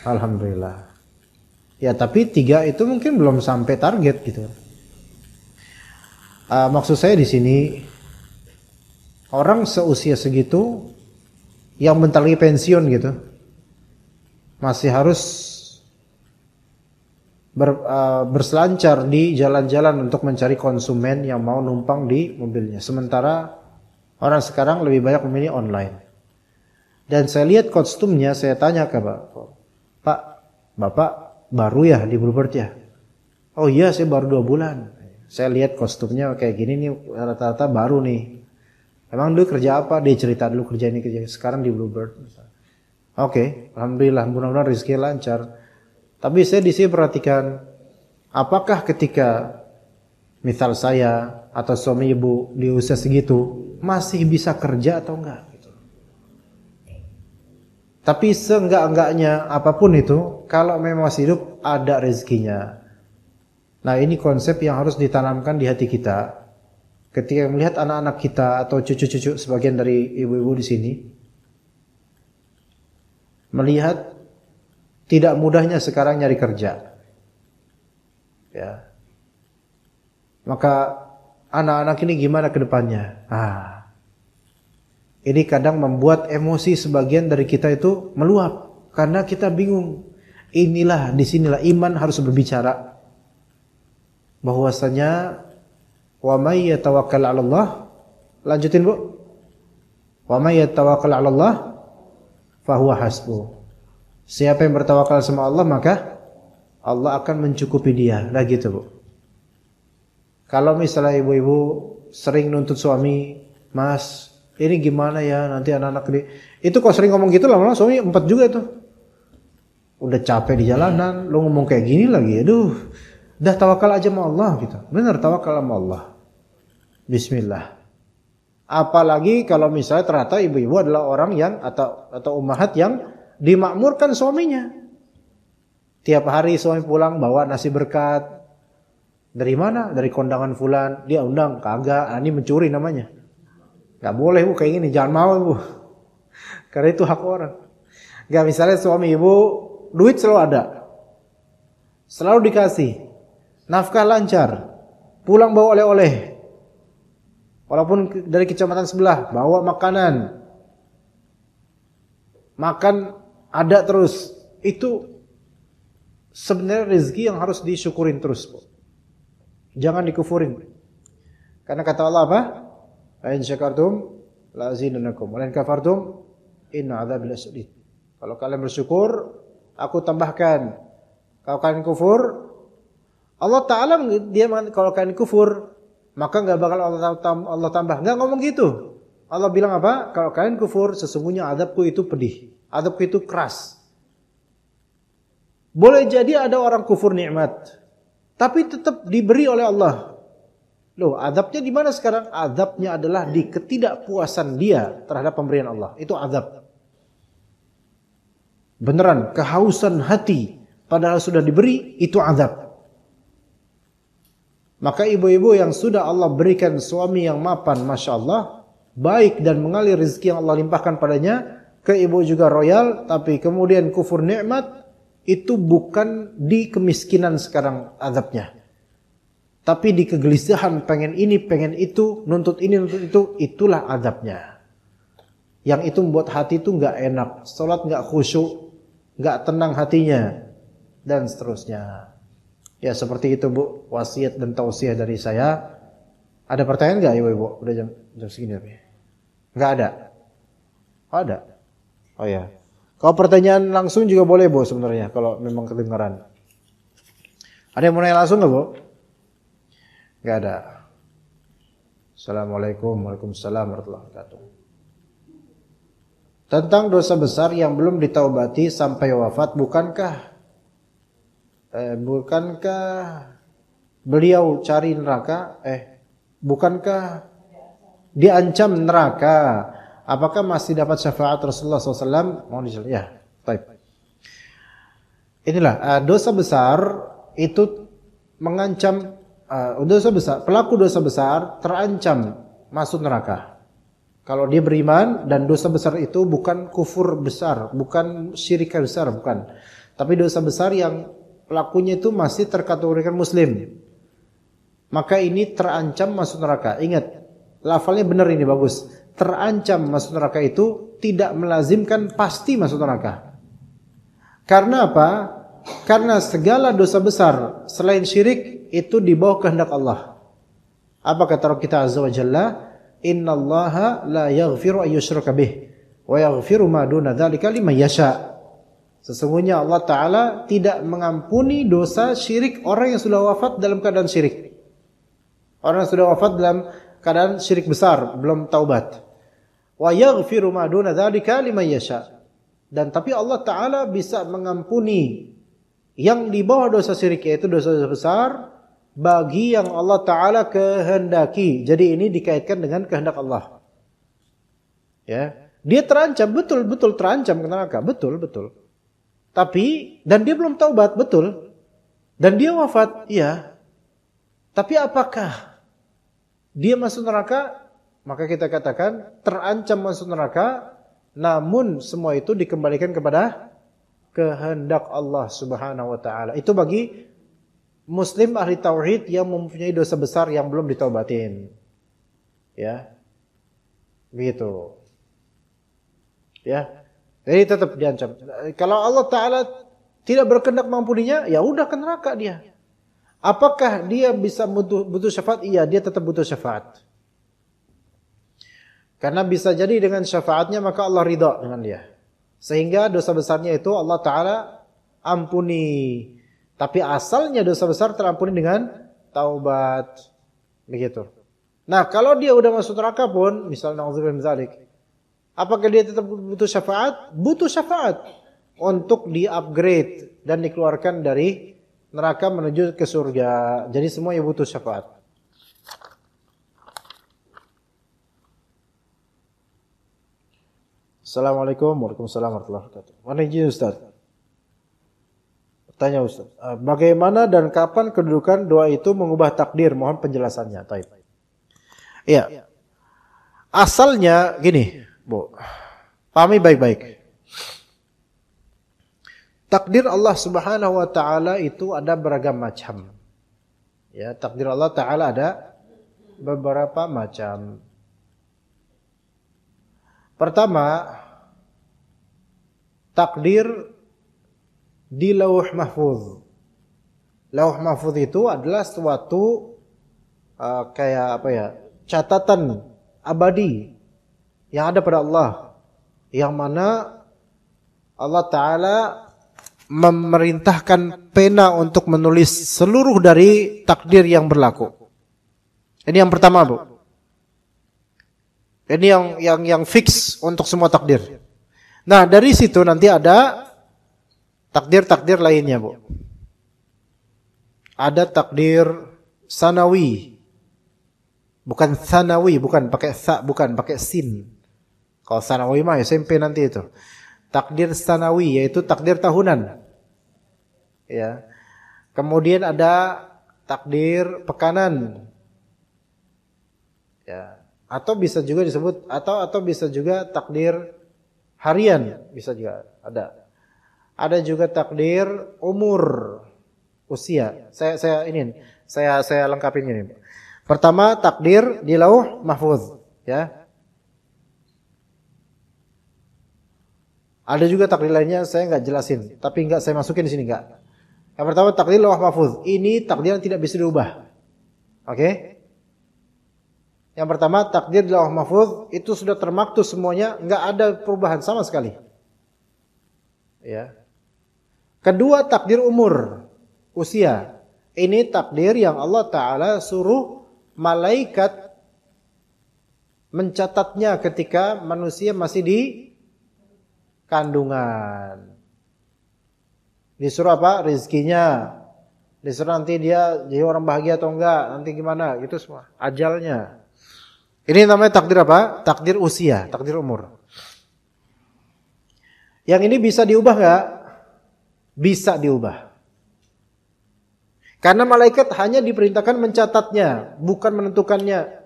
Alhamdulillah. Ya tapi 3 itu mungkin belum sampai target gitu. Maksud saya di sini orang seusia segitu yang bentar lagi pensiun gitu, masih harus berselancar di jalan-jalan untuk mencari konsumen yang mau numpang di mobilnya. Sementara orang sekarang lebih banyak memilih online. Dan saya lihat kostumnya, saya tanya ke Pak, Bapak baru ya di Bluebird ya? Oh iya, saya baru 2 bulan. Saya lihat kostumnya kayak gini nih, rata-rata baru nih. Emang dulu kerja apa? Dia cerita dulu kerja ini, kerja sekarang di Bluebird. Oke, alhamdulillah, mudah-mudahan rezeki lancar. Tapi saya di sini perhatikan, apakah ketika misal saya atau suami ibu di usia segitu masih bisa kerja atau enggak gitu. Tapi seenggak-enggaknya apapun itu, kalau memang masih hidup ada rezekinya. Nah, ini konsep yang harus ditanamkan di hati kita. Ketika melihat anak-anak kita atau cucu-cucu sebagian dari ibu-ibu di sini melihat tidak mudahnya sekarang nyari kerja, ya, maka anak-anak ini gimana ke depannya? Ini kadang membuat emosi sebagian dari kita itu meluap karena kita bingung. Inilah, disinilah iman harus berbicara bahwasanya wa may yatawakkal 'ala Allah. Lanjutin, Bu. Wa may yatawakkal 'ala Allah fa huwa hasbuh. Siapa yang bertawakal sama Allah, maka Allah akan mencukupi dia. Nah gitu, Bu. Kalau misalnya ibu-ibu sering nuntut suami, "Mas, ini gimana ya nanti anak-anak ini." Itu kalau sering ngomong gitu lama-lama suami empat juga itu. Udah capek di jalanan, lu ngomong kayak gini lagi. Aduh, dah tawakal aja sama Allah gitu. Bener, tawakal sama Allah. Bismillah. Apalagi kalau misalnya ternyata ibu-ibu adalah orang yang atau ummahat yang dimakmurkan suaminya. Tiap hari suami pulang bawa nasi berkat. Dari mana? Dari kondangan fulan. Dia undang, kagak. Ini mencuri namanya. Gak boleh, Bu, kayak gini. Jangan mau, Bu. Karena itu hak orang. Gak, misalnya suami ibu duit selalu ada. Selalu dikasih. Nafkah lancar. Pulang bawa oleh-oleh. Walaupun dari kecamatan sebelah, bawa makanan. Makan ada terus. Itu sebenarnya rezeki yang harus disyukurin terus, Bu. Jangan dikufurin. Karena kata Allah apa? La in syakartum la azidannakum wa la in kafartum inna adzabi lasyadid. Kalau kalian bersyukur, aku tambahkan. Kalau kalian kufur, Allah Ta'ala dia kalau kalian kufur, maka enggak bakal Allah tambah. Enggak ngomong gitu. Allah bilang apa? Kalau kalian kufur, sesungguhnya azabku itu pedih. Azabku itu keras. Boleh jadi ada orang kufur nikmat, tapi tetap diberi oleh Allah. Loh, azabnya di mana sekarang? Azabnya adalah di ketidakpuasan dia terhadap pemberian Allah. Itu azab. Beneran, kehausan hati padahal sudah diberi, itu azab. Maka ibu-ibu yang sudah Allah berikan suami yang mapan, Masya Allah, baik dan mengalir rezeki yang Allah limpahkan padanya, ke ibu juga royal, tapi kemudian kufur nikmat, itu bukan di kemiskinan sekarang azabnya. Tapi di kegelisahan, pengen ini, pengen itu, nuntut ini, nuntut itu, itulah azabnya. Yang itu membuat hati itu gak enak, salat gak khusyuk, gak tenang hatinya, dan seterusnya. Ya seperti itu, Bu, wasiat dan tausiah dari saya. Ada pertanyaan gak ibu-ibu? Udah jam segini tapi gak ada? Oh, ada? Oh ya. Kalau pertanyaan langsung juga boleh, Bu, sebenarnya kalau memang kedengaran. Ada yang mau nanya langsung gak, Bu? Gak ada. Assalamualaikum warahmatullahi wabarakatuh. Tentang dosa besar yang belum ditaubati sampai wafat, bukankah beliau cari neraka? Bukankah diancam neraka? Apakah masih dapat syafaat Rasulullah SAW? Mohon dijelasin. Ya, baik. Inilah dosa besar itu mengancam dosa besar. Pelaku dosa besar terancam masuk neraka. Kalau dia beriman, dan dosa besar itu bukan kufur besar, bukan syirik besar, bukan. Tapi dosa besar yang pelakunya itu masih terkategorikan muslim, maka ini terancam masuk neraka. Ingat, lafalnya benar ini, bagus. Terancam masuk neraka itu tidak melazimkan pasti masuk neraka. Karena apa? Karena segala dosa besar selain syirik itu di bawah kehendak Allah. Apa kata Rabb kita Azza wa Jalla? Innallaha la yaghfiru ayyushraka bih wa yaghfiru ma duna dzalika liman yasha. Sesungguhnya Allah Ta'ala tidak mengampuni dosa syirik orang yang sudah wafat dalam keadaan syirik. Orang yang sudah wafat dalam keadaan syirik besar, belum taubat. Wa yaghfiru ma duna dzalika liman yasha. Dan tapi Allah Ta'ala bisa mengampuni yang di bawah dosa syirik, yaitu dosa-dosa besar, bagi yang Allah Ta'ala kehendaki. Jadi ini dikaitkan dengan kehendak Allah. Ya, dia terancam, betul terancam ke neraka, betul. Tapi dan dia belum taubat, betul. Dan dia wafat, iya. Tapi apakah dia masuk neraka? Maka kita katakan terancam masuk neraka, namun semua itu dikembalikan kepada kehendak Allah Subhanahu wa taala. Itu bagi muslim ahli tauhid yang mempunyai dosa besar yang belum ditaubatin. Ya. Begitu. Ya. Jadi tetap diancam. Kalau Allah Ta'ala tidak berkehendak mengampuninya, ya udah ke neraka dia. Apakah dia bisa butuh syafaat? Iya, dia tetap butuh syafaat. Karena bisa jadi dengan syafaatnya maka Allah ridha dengan dia. Sehingga dosa besarnya itu Allah Ta'ala ampuni. Tapi asalnya dosa besar terampuni dengan taubat. Begitu. Nah, kalau dia udah masuk neraka pun, misalnya na'udzubillah min dzalik, apakah dia tetap butuh syafaat? Butuh syafaat untuk di-upgrade dan dikeluarkan dari neraka menuju ke surga. Jadi semuanya butuh syafaat. Assalamualaikum warahmatullahi wabarakatuh. Mana izin Ustaz? Tanya Ustaz. Bagaimana dan kapan kedudukan doa itu mengubah takdir? Mohon penjelasannya. Taib. Iya. Asalnya gini, Bu. Pahami baik-baik. Takdir Allah Subhanahu wa taala itu ada beragam macam. Ya, takdir Allah Ta'ala ada beberapa macam. Pertama, takdir di Lauh Mahfuz. Lauh Mahfuz itu adalah suatu kayak apa ya? Catatan abadi yang ada pada Allah, yang mana Allah Ta'ala memerintahkan pena untuk menulis seluruh dari takdir yang berlaku. Ini yang pertama, Bu. Ini yang fix untuk semua takdir. Nah, dari situ nanti ada takdir-takdir lainnya, Bu. Ada takdir sanawi. Bukan sanawi, bukan pakai sa, bukan pakai sin. Kalau sanawi mah SMP nanti itu. Takdir sanawi yaitu takdir tahunan. Ya. Kemudian ada takdir pekanan. Ya. Atau bisa juga disebut atau bisa juga takdir harian, bisa juga ada. Ada juga takdir umur, usia. Saya lengkapin ini. Pertama, takdir di Lauh Mahfuz, ya. Ada juga takdir lainnya saya enggak jelasin, tapi enggak saya masukin di sini enggak. Yang pertama takdir Lauh Mahfuz. Ini takdir yang tidak bisa diubah. Oke? Yang pertama, takdir di Lauh Mahfuz itu sudah termaktub semuanya, enggak ada perubahan sama sekali. Ya. Kedua, takdir umur, usia. Ini takdir yang Allah Ta'ala suruh malaikat mencatatnya ketika manusia masih di kandungan. Disuruh apa? Rezekinya. Disuruh nanti dia jadi orang bahagia atau enggak, nanti gimana, gitu semua. Ajalnya. Ini namanya takdir apa? Takdir usia, takdir umur. Yang ini bisa diubah enggak? Bisa diubah. Karena malaikat hanya diperintahkan mencatatnya, bukan menentukannya.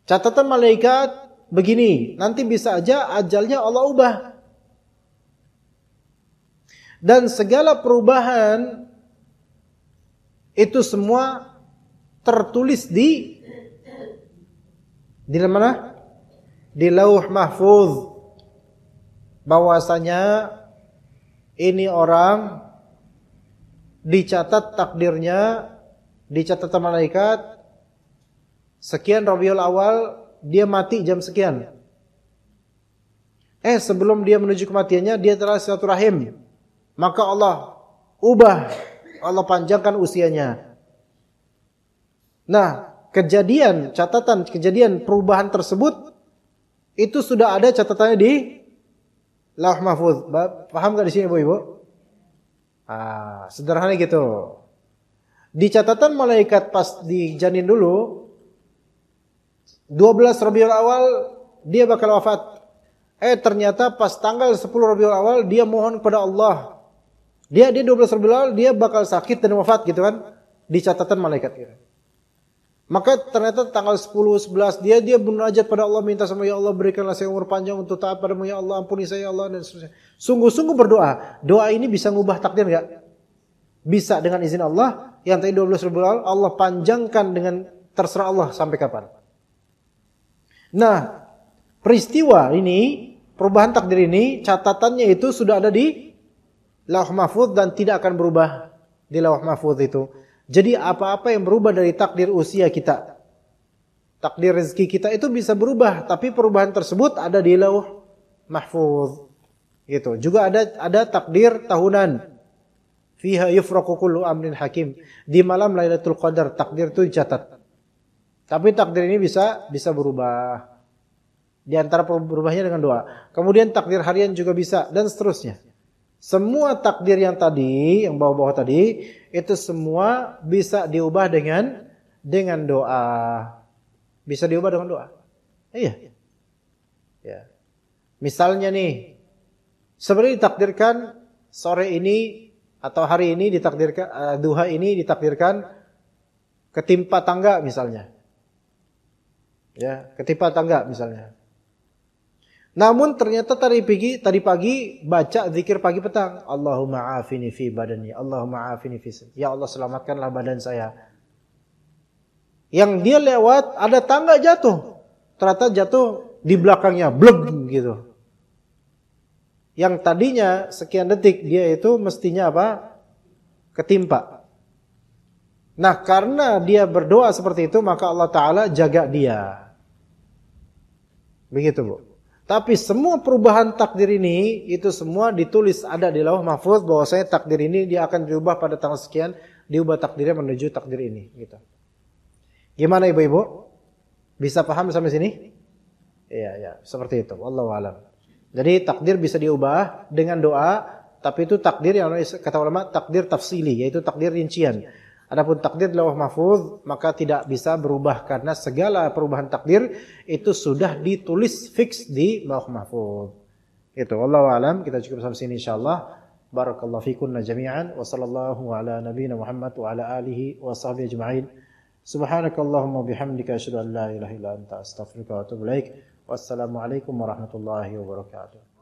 Catatan malaikat begini, nanti bisa aja ajalnya Allah ubah. Dan segala perubahan itu semua tertulis di mana? Di Lauh Mahfuz. Bahwasanya ini orang dicatat takdirnya, dicatat malaikat sekian Rabiul Awal dia mati jam sekian. Sebelum dia menuju kematiannya dia telah silaturahim. Maka Allah ubah, Allah panjangkan usianya. Nah, catatan kejadian perubahan tersebut itu sudah ada catatannya di Lauh Mahfuz. Paham enggak di sini Ibu-ibu? Sederhana gitu. Di catatan malaikat pas di janin dulu 12 Rabiul Awal dia bakal wafat. Ternyata pas tanggal 10 Rabiul Awal dia mohon kepada Allah. Dia 12 Rabiul Awal dia bakal sakit dan wafat gitu kan. Di catatan malaikat gitu. Maka ternyata tanggal 10, 11 dia bermunajat pada Allah, minta sama ya Allah berikanlah saya umur panjang untuk taat padamu ya Allah, ampuni saya ya Allah dan seterusnya. Sungguh-sungguh berdoa. Doa ini bisa ngubah takdir enggak? Bisa dengan izin Allah. Yang tadi 12 Rabiul Awal Allah panjangkan dengan terserah Allah sampai kapan. Nah, peristiwa ini, perubahan takdir ini catatannya itu sudah ada di Lauh Mahfuz dan tidak akan berubah di Lauh Mahfuz itu. Jadi apa-apa yang berubah dari takdir usia kita, takdir rezeki kita itu bisa berubah, tapi perubahan tersebut ada di Lauh Mahfuz. Gitu. Juga ada takdir tahunan. Fiha yufraqu kullu amrin hakim. Di malam Lailatul Qadar takdir itu dicatat. Tapi takdir ini bisa berubah. Di antara berubahnya dengan doa. Kemudian takdir harian juga bisa dan seterusnya. Semua takdir yang tadi, yang bawah-bawah tadi, itu semua bisa diubah dengan doa. Bisa diubah dengan doa. Iya. Ya. Misalnya nih, sebenarnya ditakdirkan sore ini atau hari ini ditakdirkan, duha ini ditakdirkan ketimpa tangga misalnya. Ya, ketimpa tangga misalnya. Namun ternyata tadi pagi baca zikir pagi petang. Allahumma afini fi badani. Allahumma afini fi. Ya Allah selamatkanlah badan saya. Yang dia lewat ada tangga jatuh. Ternyata jatuh di belakangnya. Bleg gitu. Yang tadinya sekian detik dia itu mestinya apa? Ketimpa. Nah karena dia berdoa seperti itu maka Allah Ta'ala jaga dia. Begitu Bu. Tapi semua perubahan takdir ini itu semua ditulis ada di Lauh Mahfuz bahwasanya takdir ini dia akan diubah pada tanggal sekian, diubah takdirnya menuju takdir ini gitu. Gimana Ibu-ibu? Bisa paham sampai sini? Iya, seperti itu. Wallahu a'lam. Jadi takdir bisa diubah dengan doa, tapi itu takdir yang kata ulama takdir tafsili, yaitu takdir rincian. Adapun takdir Lauh Mahfuz maka tidak bisa berubah karena segala perubahan takdir itu sudah ditulis fix di Lauh Mahfuz. Itu wallahu alam, kita cukup sampai sini insyaallah. Barakallahu fikunna jami'an wa sallallahu ala nabiyyina Muhammad wa ala alihi wa sahbihi ajma'in. Subhanakallahumma bihamdika asyhadu an la ilaha illa anta astaghfiruka wa atubu ilaik. Wassalamu alaikum warahmatullahi wabarakatuh.